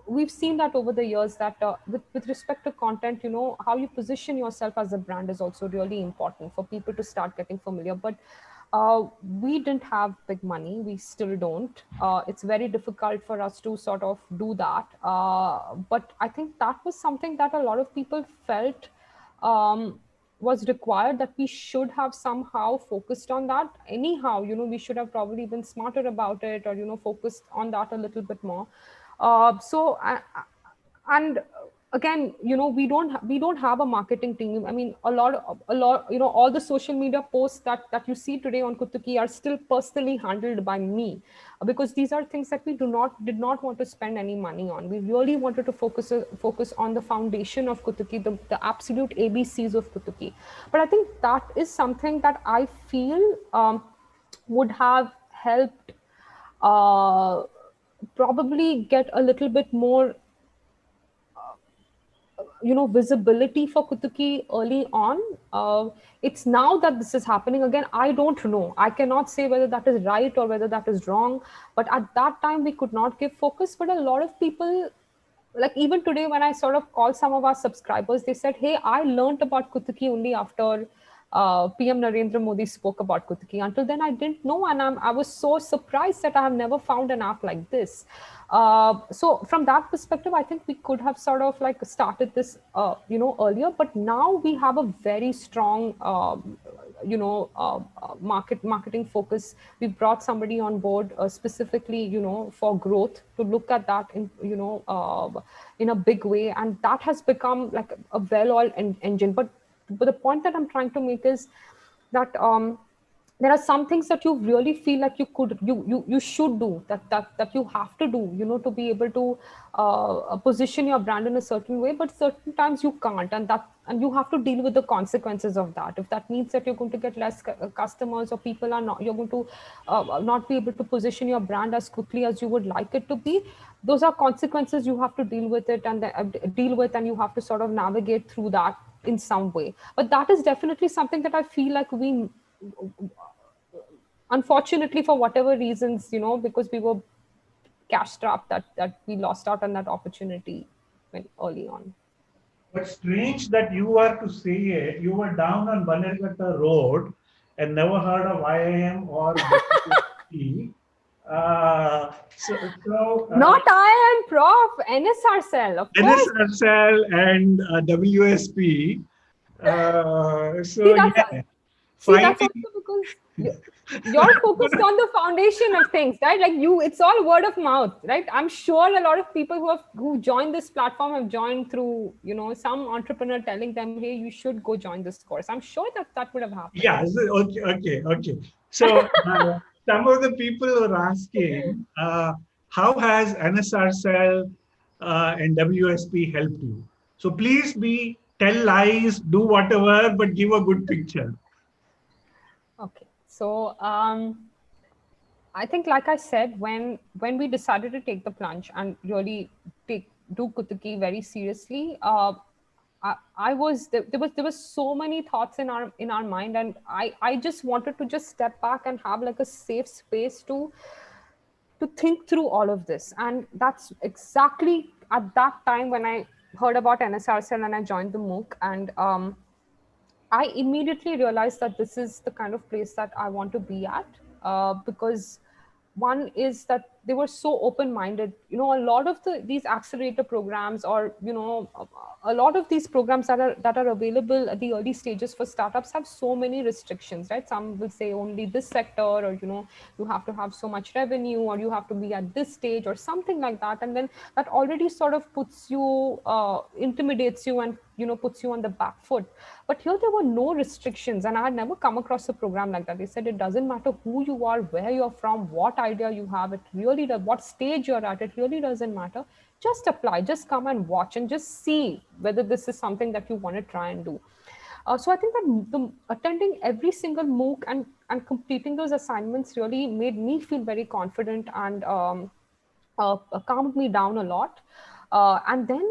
we've seen that over the years that with respect to content, how you position yourself as a brand is also really important for people to start getting familiar. But we didn't have big money. We still don't. It's very difficult for us to sort of do that. But I think that was something that a lot of people felt was required, that we should have somehow focused on that. Anyhow, we should have probably been smarter about it, or, focused on that a little bit more. And again, we don't have a marketing team. I mean, a lot, all the social media posts that you see today on Kutuki are still personally handled by me, because these are things that we did not want to spend any money on. We really wanted to focus on the foundation of Kutuki, the absolute ABCs of Kutuki. But I think that is something that I feel would have helped probably get a little bit more visibility for Kutuki early on. It's now that this is happening again. I don't know. I cannot say whether that is right or whether that is wrong. But at that time, we could not give focus. But a lot of people, like even today, when I sort of call some of our subscribers, they said, "Hey, I learned about Kutuki only after PM Narendra Modi spoke about Kutuki. Until then, I didn't know, and I was so surprised that I have never found an app like this." So from that perspective, I think we could have sort of like started this, earlier. But now we have a very strong, marketing focus. We brought somebody on board specifically, for growth, to look at that in a big way, and that has become like a well-oiled engine. But the point that I'm trying to make is that there are some things that you really feel like you should do, that you have to do, to be able to position your brand in a certain way. But certain times you can't, and you have to deal with the consequences of that. If that means that you're going to get less customers, or people are not, you're going to not be able to position your brand as quickly as you would like it to be, those are consequences you have to deal with it, and deal with, and you have to sort of navigate through that in some way. But that is definitely something that I feel like we, unfortunately, for whatever reasons, because we were cash strapped, that we lost out on that opportunity very early on. But strange that you are to say it. You were down on Bannerghatta Road and never heard of IIM or WSP. Not I am Prof. NSR cell, of course. NSRCL and WSP. See, So yeah, that's finally, also because you're focused on the foundation of things, right? Like it's all word of mouth, right? I'm sure a lot of people who joined this platform have joined through, some entrepreneur telling them, "Hey, you should go join this course." I'm sure that would have happened. yeah. Okay. So some of the people were asking, how has NSRCL and WSP helped you? So please tell lies, do whatever, but give a good picture. Okay, so I think, like I said, when we decided to take the plunge and really do Kutuki very seriously, I was there was so many thoughts in our mind, and I just wanted to just step back and have like a safe space to think through all of this. And that's exactly at that time when I heard about NSRCL and I joined the MOOC. And I immediately realized that this is the kind of place that I want to be at, because one is that they were so open-minded. A lot of these accelerator programs, or a lot of these programs that are available at the early stages for startups, have so many restrictions, right? Some will say only this sector, or you have to have so much revenue, or you have to be at this stage, or something like that. And then that already sort of puts you, intimidates you, and puts you on the back foot. But here there were no restrictions, and I had never come across a program like that. They said it doesn't matter who you are, where you're from, what idea you have, it really does, what stage you're at, it really doesn't matter. Just apply, just come and watch, and just see whether this is something that you want to try and do. So I think that attending every single MOOC and completing those assignments really made me feel very confident, and calmed me down a lot. And then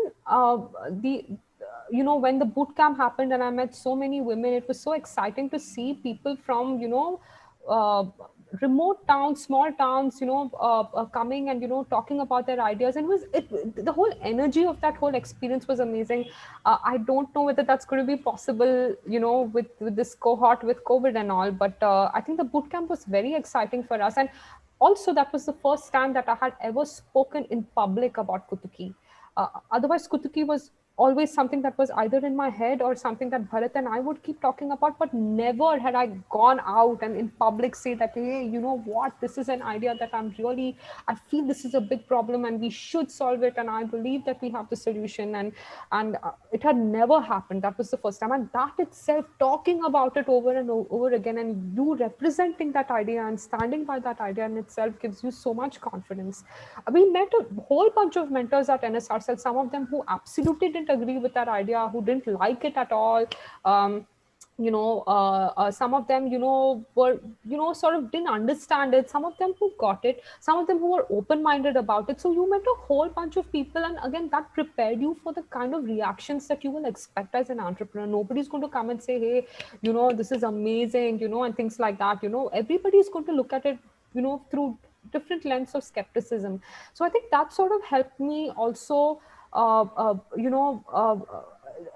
the when the boot camp happened and I met so many women, it was so exciting to see people from uh, remote towns, small towns, coming and talking about their ideas, and the whole energy of that whole experience was amazing. I don't know whether that's going to be possible, with this cohort with COVID and all, but I think the boot camp was very exciting for us, and also that was the first time that I had ever spoken in public about Kutuki. Otherwise, Kutuki was always something that was either in my head or something that Bharat and I would keep talking about, but never had I gone out and in public say that, hey, you know what, this is an idea that I feel this is a big problem and we should solve it. And I believe that we have the solution. And it had never happened. That was the first time. And that itself, talking about it over and over again, and you representing that idea and standing by that idea in itself gives you so much confidence. We met a whole bunch of mentors at NSRCell, some of them who absolutely didn't agree with that idea, who didn't like it at all. Some of them, were, sort of didn't understand it. Some of them who got it, some of them who were open-minded about it. So you met a whole bunch of people. And again, that prepared you for the kind of reactions that you will expect as an entrepreneur. Nobody's going to come and say, hey, this is amazing, and things like that. Everybody's going to look at it, through different lens of skepticism. So I think that sort of helped me also, uh, uh, you know, uh,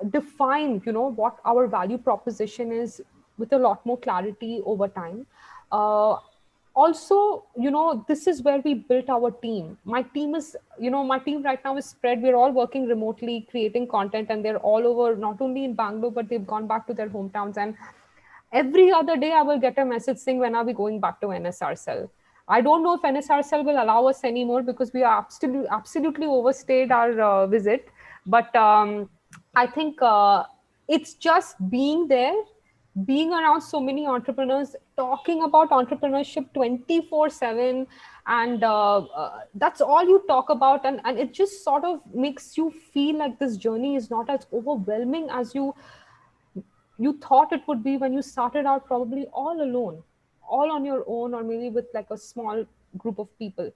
define, what our value proposition is with a lot more clarity over time. Also, this is where we built our team. My team right now is spread. We're all working remotely, creating content, and they're all over, not only in Bangalore, but they've gone back to their hometowns. And every other day I will get a message saying, when are we going back to NSR cell? I don't know if NSR cell will allow us anymore, because we are absolutely overstayed our visit. But I think it's just being there, being around so many entrepreneurs, talking about entrepreneurship 24/7, and that's all you talk about. And it just sort of makes you feel like this journey is not as overwhelming as you thought it would be when you started out, probably all alone, all on your own, or maybe with like a small group of people.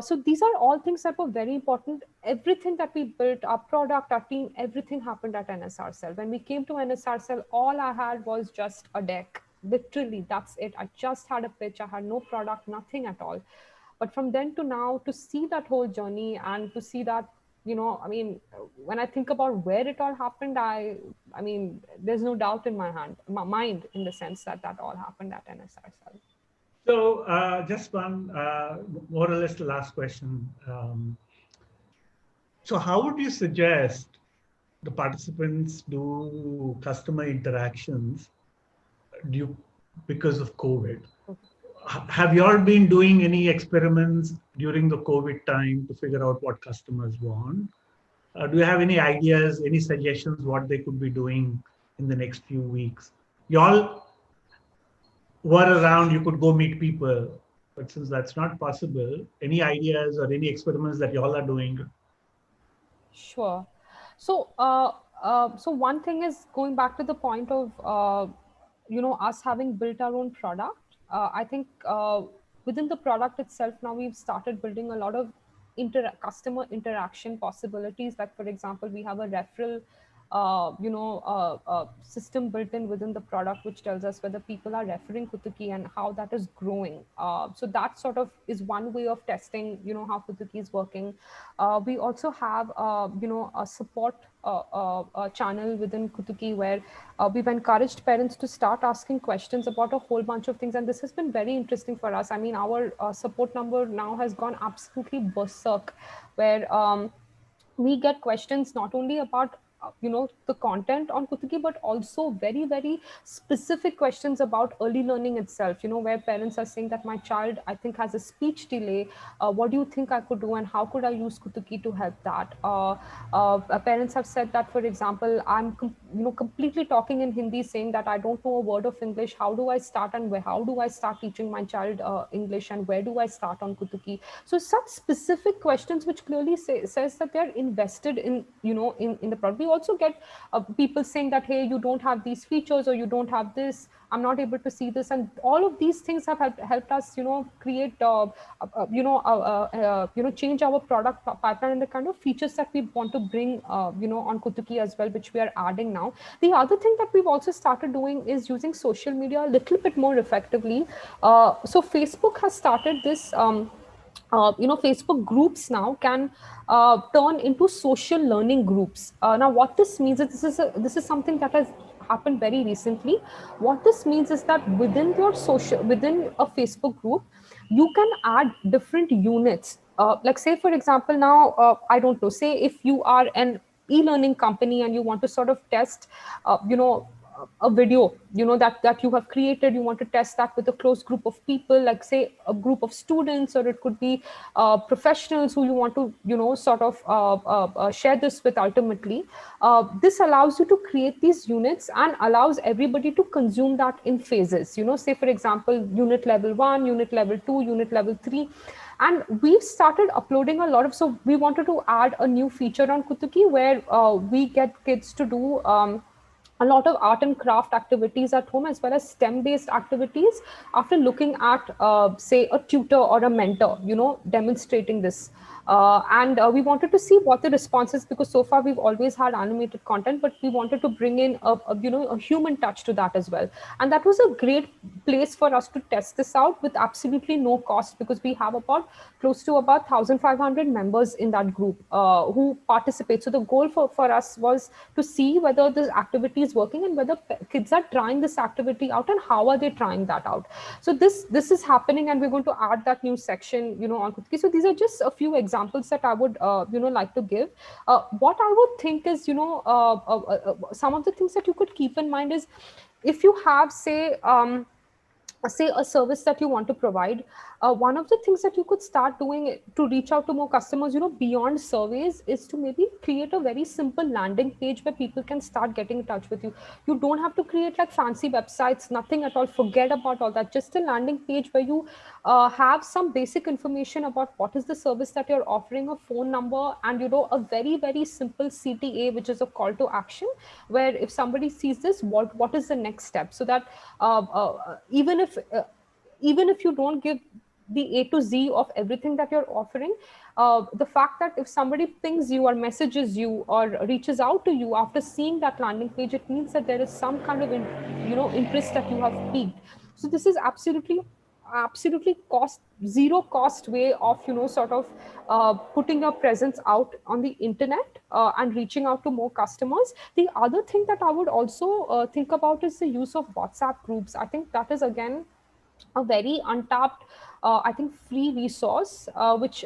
So these are all things that were very important. Everything that we built, our product, our team, everything happened at NSR Cell. When we came to NSR Cell, all I had was just a deck. Literally, that's it. I just had a pitch. I had no product, nothing at all. But from then to now, to see that whole journey and to see that, I mean, when I think about where it all happened, I mean, there's no doubt in my mind, in the sense that that all happened at NSRCell. So, just one more or less the last question. So, how would you suggest the participants do customer interactions due because of COVID? Have you all been doing any experiments during the COVID time to figure out what customers want? Do you have any ideas, any suggestions what they could be doing in the next few weeks? You all were around, you could go meet people, but since that's not possible, any ideas or any experiments that you all are doing? Sure. So, so one thing is, going back to the point of, us having built our own product. I think within the product itself, now we've started building a lot of customer interaction possibilities. Like, for example, we have a referral system built in within the product, which tells us whether people are referring Kutuki and how that is growing. So that sort of is one way of testing, how Kutuki is working. We also have, a support channel within Kutuki, where we've encouraged parents to start asking questions about a whole bunch of things. And this has been very interesting for us. I mean, our support number now has gone absolutely berserk, where we get questions not only about the content on Kutuki, but also very, very specific questions about early learning itself, where parents are saying that my child, I think, has a speech delay. What do you think I could do, and how could I use Kutuki to help that? Parents have said that, for example, I'm completely talking in Hindi, saying that I don't know a word of English. How do I start, and how do I start teaching my child English, and where do I start on Kutuki? So such specific questions, which clearly says that they're invested in, in the product. We also get people saying that, hey, you don't have these features, or you don't have this, I'm not able to see this. And all of these things have helped us, create, change our product pipeline and the kind of features that we want to bring, on Kutuki as well, which we are adding now. The other thing that we've also started doing is using social media a little bit more effectively. So Facebook has started this, Facebook groups now can turn into social learning groups. Now, what this means is this is something that has happened very recently. What this means is that within a Facebook group, you can add different units. Like, say for example, now I don't know. Say if you are an e-learning company and you want to sort of test, a video, that you have created, you want to test that with a close group of people, like say a group of students, or it could be professionals who you want to, sort of share this with. Ultimately, this allows you to create these units and allows everybody to consume that in phases. Say for example, unit level 1, unit level 2, unit level 3. And we've started uploading a lot of, so we wanted to add a new feature on Kutuki where we get kids to do a lot of art and craft activities at home, as well as STEM based activities, after looking at, say, a tutor or a mentor, demonstrating this. And we wanted to see what the response is, because so far we've always had animated content, but we wanted to bring in a human touch to that as well. And that was a great place for us to test this out with absolutely no cost, because we have about close to about 1,500 members in that group who participate. So the goal for us was to see whether this activity is working and whether kids are trying this activity out and how are they trying that out. So this is happening, and we're going to add that new section, on Kutuki. So these are just a few examples that I would, like to give. What I would think is, some of the things that you could keep in mind is, if you have, say a service that you want to provide, one of the things that you could start doing to reach out to more customers, beyond surveys, is to maybe create a very simple landing page where people can start getting in touch with you. You don't have to create like fancy websites, nothing at all. Forget about all that. Just a landing page where you have some basic information about what is the service that you're offering, a phone number, and a very, very simple CTA, which is a call to action, where if somebody sees this, what is the next step, so that even if you don't give the A to Z of everything that you're offering, the fact that if somebody pings you or messages you or reaches out to you after seeing that landing page, it means that there is some kind of interest that you have piqued. So this is absolutely zero cost way of sort of putting your presence out on the internet and reaching out to more customers. The other thing that I would also think about is the use of WhatsApp groups. I think that is again a very untapped, I think, free resource, which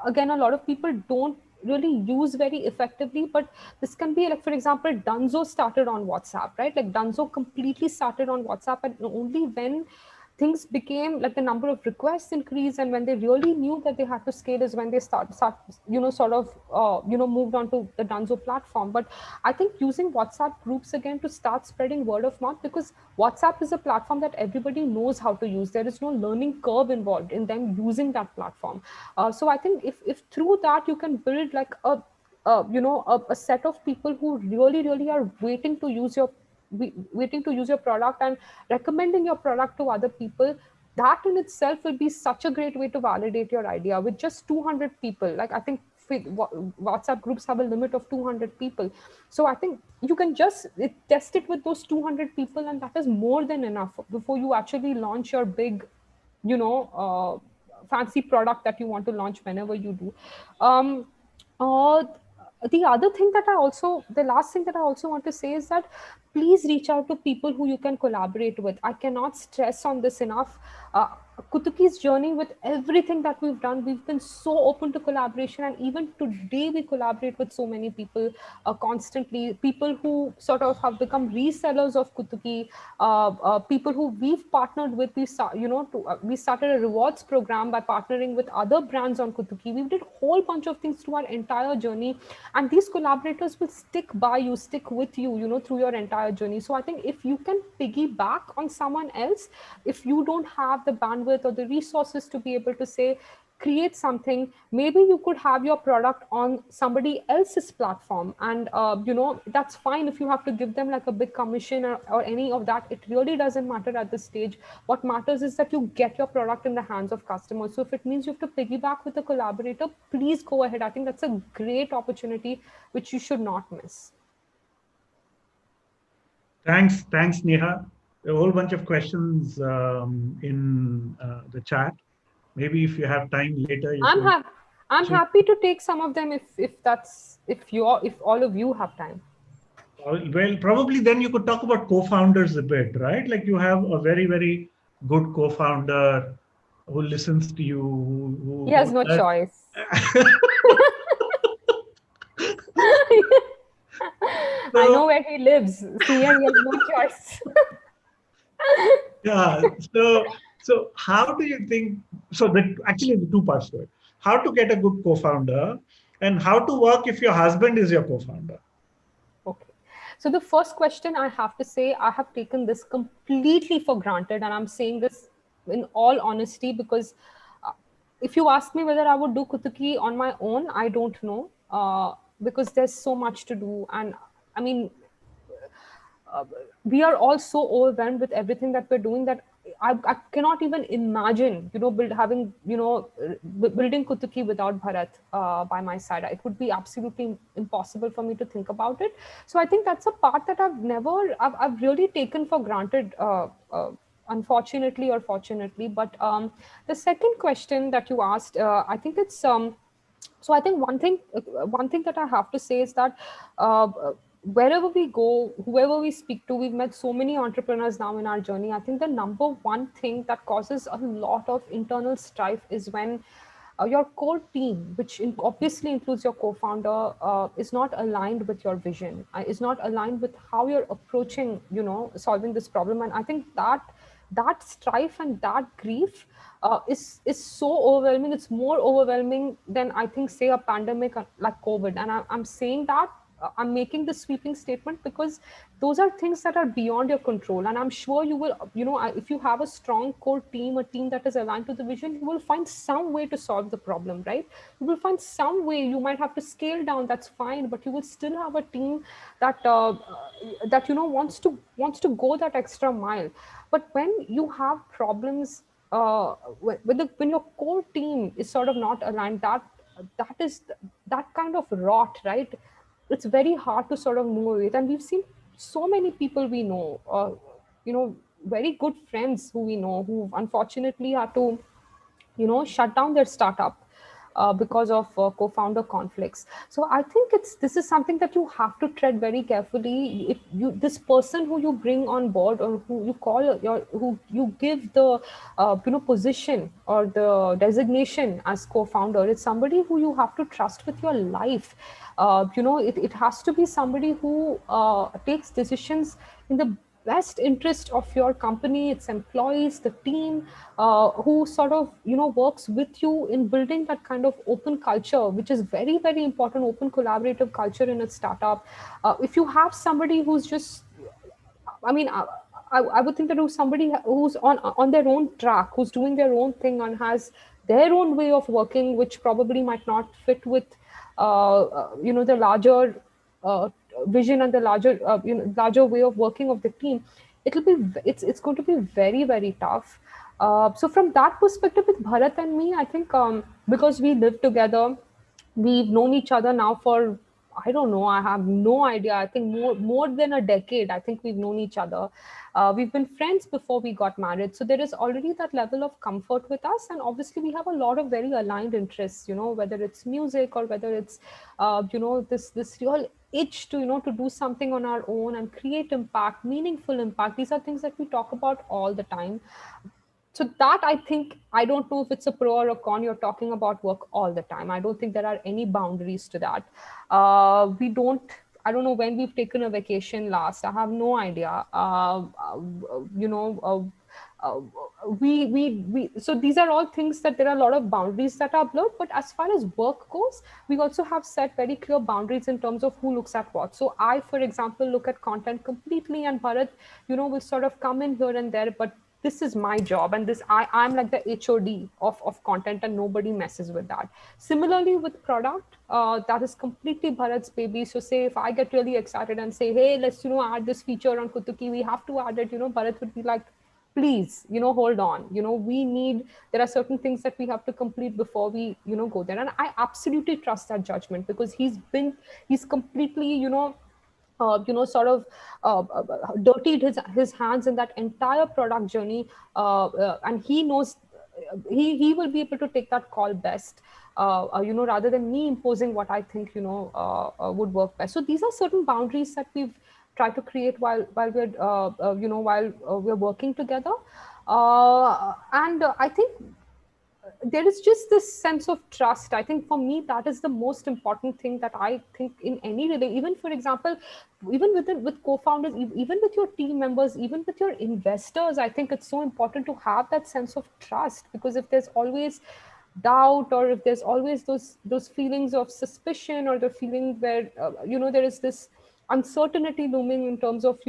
again a lot of people don't really use very effectively. But this can be, like, for example, Dunzo started on WhatsApp, right? Like Dunzo completely started on WhatsApp, and only when things became like the number of requests increased, and when they really knew that they had to scale, is when they start sort of moved on to the Dunzo platform. But I think using WhatsApp groups again to start spreading word of mouth, because WhatsApp is a platform that everybody knows how to use. There is no learning curve involved in them using that platform. So I think if through that you can build like a set of people who really are waiting to use your product and recommending your product to other people, that in itself will be such a great way to validate your idea. With just 200 people, like I think WhatsApp groups have a limit of 200 people. So I think you can just test it with those 200 people, and that is more than enough before you actually launch your big, fancy product that you want to launch whenever you do. Um, uh, the last thing that I also want to say is that please reach out to people who you can collaborate with. I cannot stress on this enough. Kutuki's journey, with everything that we've done, we've been so open to collaboration, and even today we collaborate with so many people constantly. People who sort of have become resellers of Kutuki, people who we've partnered with. We started a rewards program by partnering with other brands on Kutuki. We did a whole bunch of things through our entire journey, and these collaborators will stick by you, stick with you, through your entire journey. So I think if you can piggyback on someone else, if you don't have the bandwidth or the resources to be able to say, create something. Maybe you could have your product on somebody else's platform, and that's fine. If you have to give them like a big commission or any of that, it really doesn't matter at this stage. What matters is that you get your product in the hands of customers. So if it means you have to piggyback with a collaborator, please go ahead. I think that's a great opportunity which you should not miss. Thanks, Neha. A whole bunch of questions in the chat. Maybe if you have time later, you I'm can. ha- I'm happy to take some of them if all of you have time. Well, probably then you could talk about co-founders a bit, right? Like you have a very, very good co-founder who listens to you, He has no does. choice. I know So where he lives. See, and he has no choice. yeah, so how do you think? So that actually the two parts to it: how to get a good co-founder, and how to work if your husband is your co-founder. Okay. So the first question, I have to say, I have taken this completely for granted, and I'm saying this in all honesty because uh, if you ask me whether I would do Kutuki on my own, I don't know, because there's so much to do. And I mean, we are all so overwhelmed with everything that we're doing that I cannot even imagine, building Kutuki without Bharat by my side. It would be absolutely impossible for me to think about it. So I think that's a part that I've really taken for granted, unfortunately or fortunately. But the second question that you asked, I think it's so I think one thing that I have to say is that wherever we go, whoever we speak to, we've met so many entrepreneurs now in our journey. I think the number one thing that causes a lot of internal strife is when your core team, which obviously includes your co-founder, is not aligned with your vision, is not aligned with how you're approaching, solving this problem. And I think that strife and that grief is so overwhelming. It's more overwhelming than, I think, say a pandemic like COVID. And I'm saying that I'm making the sweeping statement because those are things that are beyond your control. And I'm sure you will, if you have a strong core team, a team that is aligned to the vision, you will find some way to solve the problem, right? You will find some way. You might have to scale down, that's fine, but you will still have a team that wants to go that extra mile. But when you have problems, when your core team is sort of not aligned, that is that kind of rot, right? It's very hard to sort of move with. And we've seen so many people we know, very good friends who we know, who unfortunately had to shut down their startup because of co-founder conflicts. So I think this is something that you have to tread very carefully. If you, this person who you bring on board, or who you call who you give the position or the designation as co-founder, it's somebody who you have to trust with your life. It has to be somebody who takes decisions in the best interest of your company, its employees, the team, who sort of works with you in building that kind of open culture, which is very, very important. Open collaborative culture in a startup. If you have somebody who's just, I mean, I would think that who's somebody who's on their own track, who's doing their own thing and has their own way of working, which probably might not fit with the larger uh, vision and the larger way of working of the team. It's going to be very, very tough. So from that perspective, with Bharat and me, I think because we live together, we've known each other now for, I don't know, I have no idea. I think more than a decade. I think we've known each other. We've been friends before we got married, so there is already that level of comfort with us. And obviously, we have a lot of very aligned interests. Whether it's music or whether it's this real itch to to do something on our own and create impact, meaningful impact. These are things that we talk about all the time. So that, I think, I don't know if it's a pro or a con. You're talking about work all the time. I don't think there are any boundaries to that. We don't, I don't know when we've taken a vacation last. I have no idea. You know, uh, so these are all things that there are a lot of boundaries that are blurred. But as far as work goes, we also have set very clear boundaries in terms of who looks at what. So I, for example, look at content completely, and Bharat, will sort of come in here and there, but this is my job, and I'm like the HOD of content, and nobody messes with that. Similarly with product, that is completely Bharat's baby. So say if I get really excited and say, hey, let's add this feature on Kutuki, we have to add it, Bharat would be like, please, hold on, we need, there are certain things that we have to complete before we go there. And I absolutely trust that judgment, because he's completely sort of dirtied his hands in that entire product journey, and he knows, he will be able to take that call best, rather than me imposing what I think would work best. So these are certain boundaries that we've tried to create while we're while we're working together, and I think there is just this sense of trust. I think for me that is the most important thing that I think in any relation, even for example, even with co-founders, even with your team members, even with your investors, I think it's so important to have that sense of trust, because if there's always doubt, or if there's always those feelings of suspicion, or the feeling where there is this uncertainty looming in terms of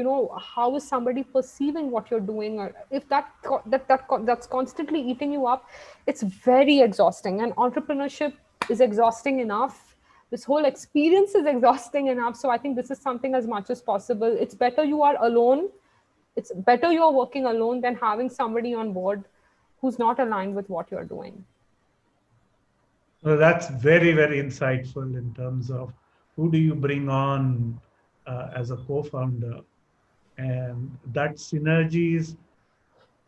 how is somebody perceiving what you're doing, or if that's constantly eating you up, it's very exhausting. And entrepreneurship is exhausting enough, this whole experience is exhausting enough. So I think this is something, as much as possible, it's better you are alone, it's better you're working alone than having somebody on board who's not aligned with what you're doing. Well, that's very, very insightful in terms of who do you bring on as a co-founder, and that synergies.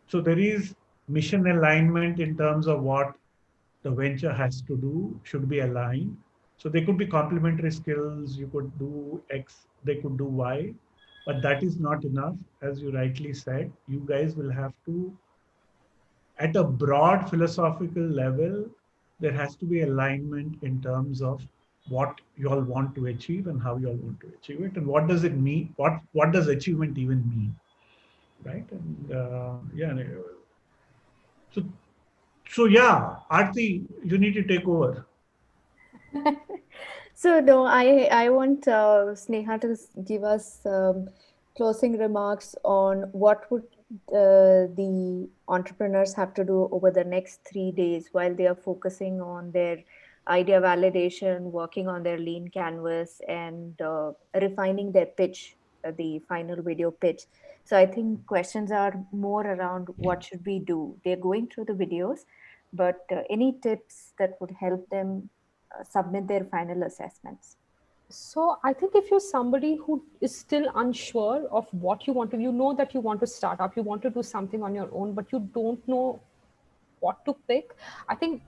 So there is mission alignment in terms of what the venture has to do should be aligned. So they could be complementary skills. You could do X, they could do Y, but that is not enough. As you rightly said, you guys will have to, at a broad philosophical level, there has to be alignment in terms of what you all want to achieve and how you all want to achieve it, and what does it mean, what does achievement even mean, right? And yeah, so yeah, Aarti, you need to take over. So no, I want Sneha to give us closing remarks on what would the entrepreneurs have to do over the next 3 days while they are focusing on their idea validation, working on their lean canvas, and refining their pitch, the final video pitch. So I think questions are more around what should we do. They're going through the videos, but any tips that would help them submit their final assessments? So I think if you're somebody who is still unsure of what you want to, that you want to start up, you want to do something on your own, but you don't know what to pick, I think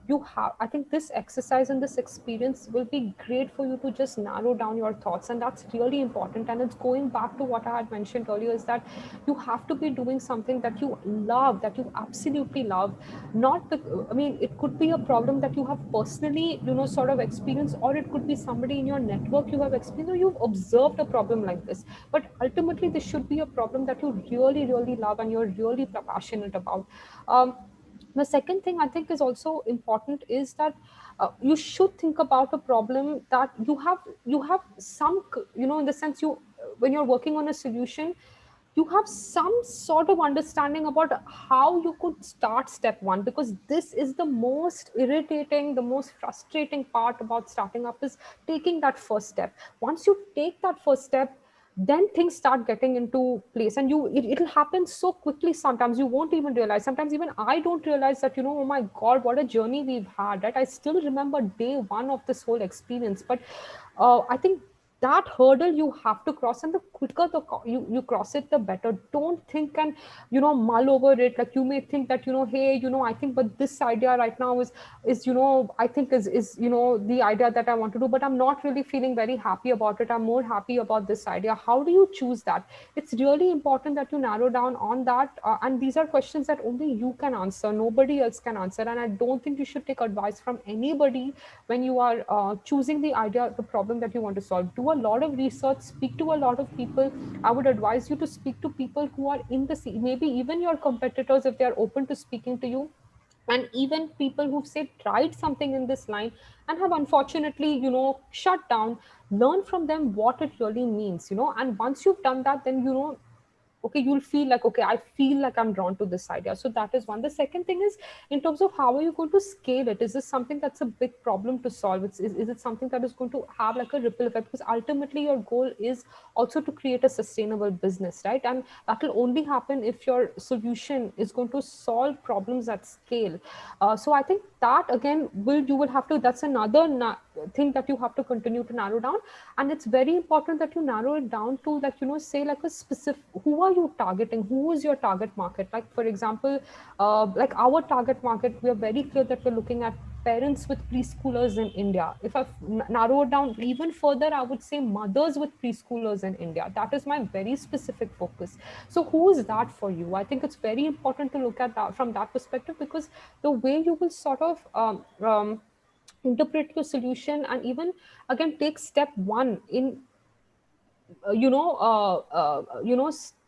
this exercise and this experience will be great for you to just narrow down your thoughts. And that's really important, and it's going back to what I had mentioned earlier, is that you have to be doing something that you love, that you absolutely love. Not I mean, it could be a problem that you have personally sort of experienced, or it could be somebody in your network you have experienced, or you've observed a problem like this. But ultimately this should be a problem that you really really love and you're really passionate about. The second thing I think is also important is that you should think about a problem that you have some, in the sense, you when you're working on a solution, you have some sort of understanding about how you could start step one, because this is the most irritating, the most frustrating part about starting up, is taking that first step. Once you take that first step, then things start getting into place, and it'll happen so quickly. Sometimes you won't even realize, sometimes even I don't realize that, oh my god, what a journey we've had, right? I still remember day one of this whole experience. But I think that hurdle you have to cross, and the quicker you cross it, the better. Don't think and mull over it. Like, you may think that, hey, I think, but this idea right now is I think is the idea that I want to do, but I'm not really feeling very happy about it. I'm more happy about this idea. How do you choose that? It's really important that you narrow down on that, and these are questions that only you can answer, nobody else can answer. And I don't think you should take advice from anybody when you are choosing the idea, the problem that you want to solve. Do a lot of research, speak to a lot of people. I would advise you to speak to people who are in the maybe even your competitors, if they are open to speaking to you, and even people who've say tried something in this line and have unfortunately shut down. Learn from them what it really means, and once you've done that, then okay, you'll feel like, okay, I feel like I'm drawn to this idea. So that is one. The second thing is, in terms of how are you going to scale it? Is this something that's a big problem to solve? Is it something that is going to have like a ripple effect? Because ultimately your goal is also to create a sustainable business, right? And that will only happen if your solution is going to solve problems at scale. So I think that again you will have to, that's another thing that you have to continue to narrow down. And it's very important that you narrow it down to, like, say like a specific, who are you targeting, who is your target market? Like for example, like our target market, we are very clear that we're looking at parents with preschoolers in India. If I narrow it down even further, I would say mothers with preschoolers in India. That is my very specific focus. So who is that for you? I think it's very important to look at that from that perspective, because the way you will sort of interpret your solution, and even again take step one in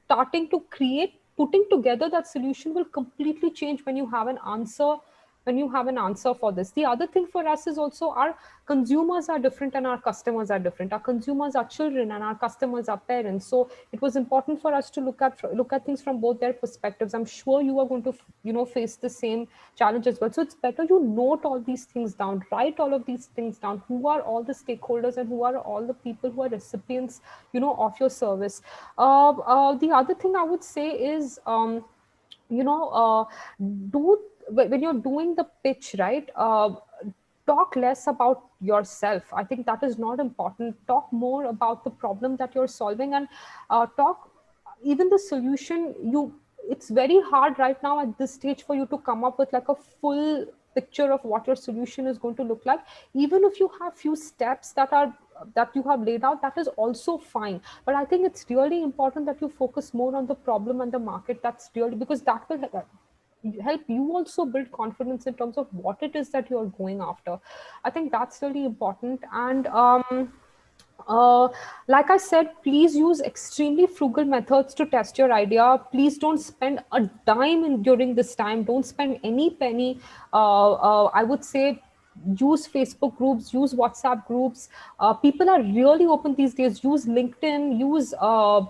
starting to create, putting together that solution will completely change when you have an answer, for this. The other thing for us is also, our consumers are different and our customers are different. Our consumers are children and our customers are parents. So it was important for us to look at things from both their perspectives. I'm sure you are going to face the same challenge as well. So it's better you note all these things down, write all of these things down. Who are all the stakeholders and who are all the people who are recipients of your service? The other thing I would say is, you know uh, do when you're doing the pitch, right, talk less about yourself. I think that is not important. Talk more about the problem that you're solving, and talk even the solution. It's very hard right now at this stage for you to come up with like a full picture of what your solution is going to look like. Even if you have few steps that you have laid out, that is also fine. But I think it's really important that you focus more on the problem and the market. That's really, because that will help you also build confidence in terms of what it is that you're going after. I think that's really important. And uh, like I said, please use extremely frugal methods to test your idea. Please don't spend a dime during this time. Don't spend any penny. I would say use Facebook groups, use WhatsApp groups. People are really open these days. Use LinkedIn, use uh,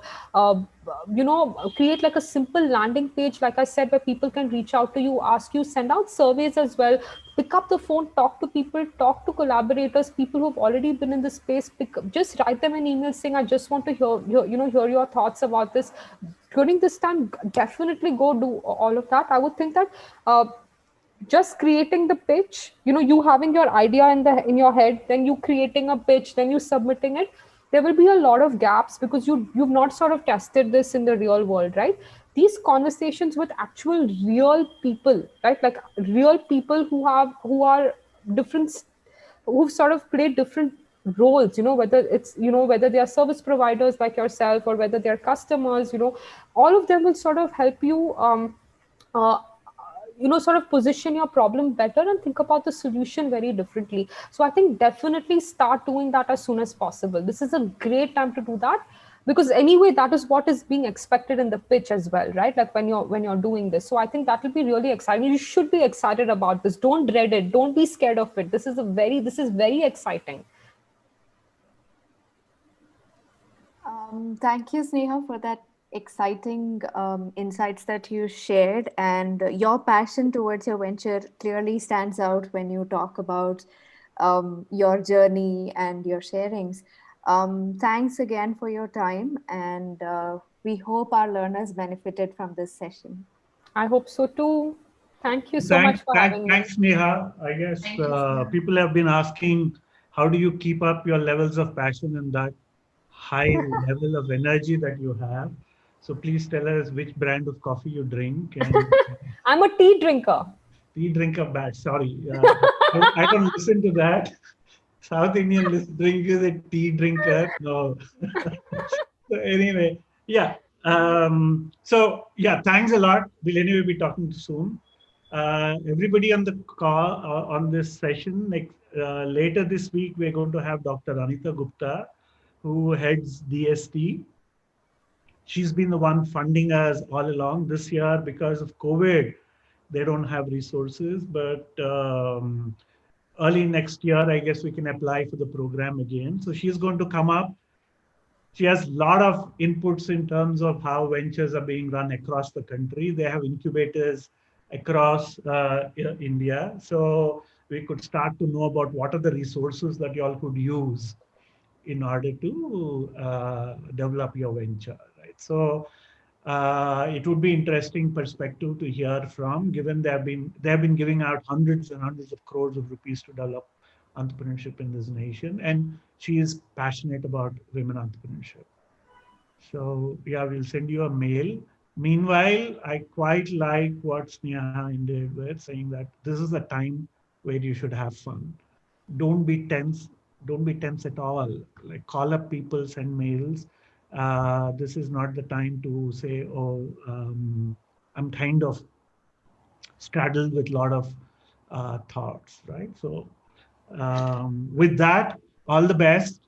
create like a simple landing page, like I said, where people can reach out to you, ask you, send out surveys as well. Pick up the phone, talk to people, talk to collaborators, people who've already been in the space. Just write them an email saying, I just want to hear your thoughts about this. During this time, definitely go do all of that. I would think that just creating the pitch, you having your idea in your head, then you creating a pitch, then you submitting it, there will be a lot of gaps because you've not sort of tested this in the real world, right? These conversations with actual real people, right, like real people who are different, who've sort of played different roles, whether they are service providers like yourself or whether they're customers, all of them will sort of help you uh, sort of position your problem better and think about the solution very differently. So I think definitely start doing that as soon as possible. This is a great time to do that, because anyway that is what is being expected in the pitch as well, right? Like when you're doing this. So I think that will be really exciting. You should be excited about this. Don't dread it, don't be scared of it. This is very exciting. Thank you, Sneha, for that exciting insights that you shared. And your passion towards your venture clearly stands out when you talk about your journey and your sharings. Thanks again for your time, and we hope our learners benefited from this session. I hope so too. Thank you so Thanks, much for thanks, having me. thanks, Neha. I guess Thank you, Sneha. people have been asking, how do you keep up your levels of passion and that high level of energy that you have? So please tell us which brand of coffee you drink and I'm a tea drinker. tea drinker batch. Sorry, I don't listen to that. South Indian drink is a tea drinker. No. So anyway, yeah. So thanks a lot. We'll anyway be talking soon. Everybody on the call on this session. Later this week, we're going to have Dr. Anita Gupta, who heads DST. She's been the one funding us all along. This year, because of COVID, they don't have resources, but early next year, I guess we can apply for the program again. So she's going to come up She has a lot of inputs in terms of how ventures are being run across the country. They have incubators across India. So we could start to know about what are the resources that you all could use in order to develop your venture, right? So it would be interesting perspective to hear from, given they have been giving out hundreds and hundreds of crores of rupees to develop entrepreneurship in this nation, and she is passionate about women entrepreneurship. So yeah, we'll send you a mail. Meanwhile, I quite like what Sneha ended with, saying that this is the time where you should have fun. Don't be tense. Don't be tense at all. Like call up people, send mails. This is not the time to say, "Oh, I'm kind of straddled with a lot of thoughts." Right. So with that, all the best.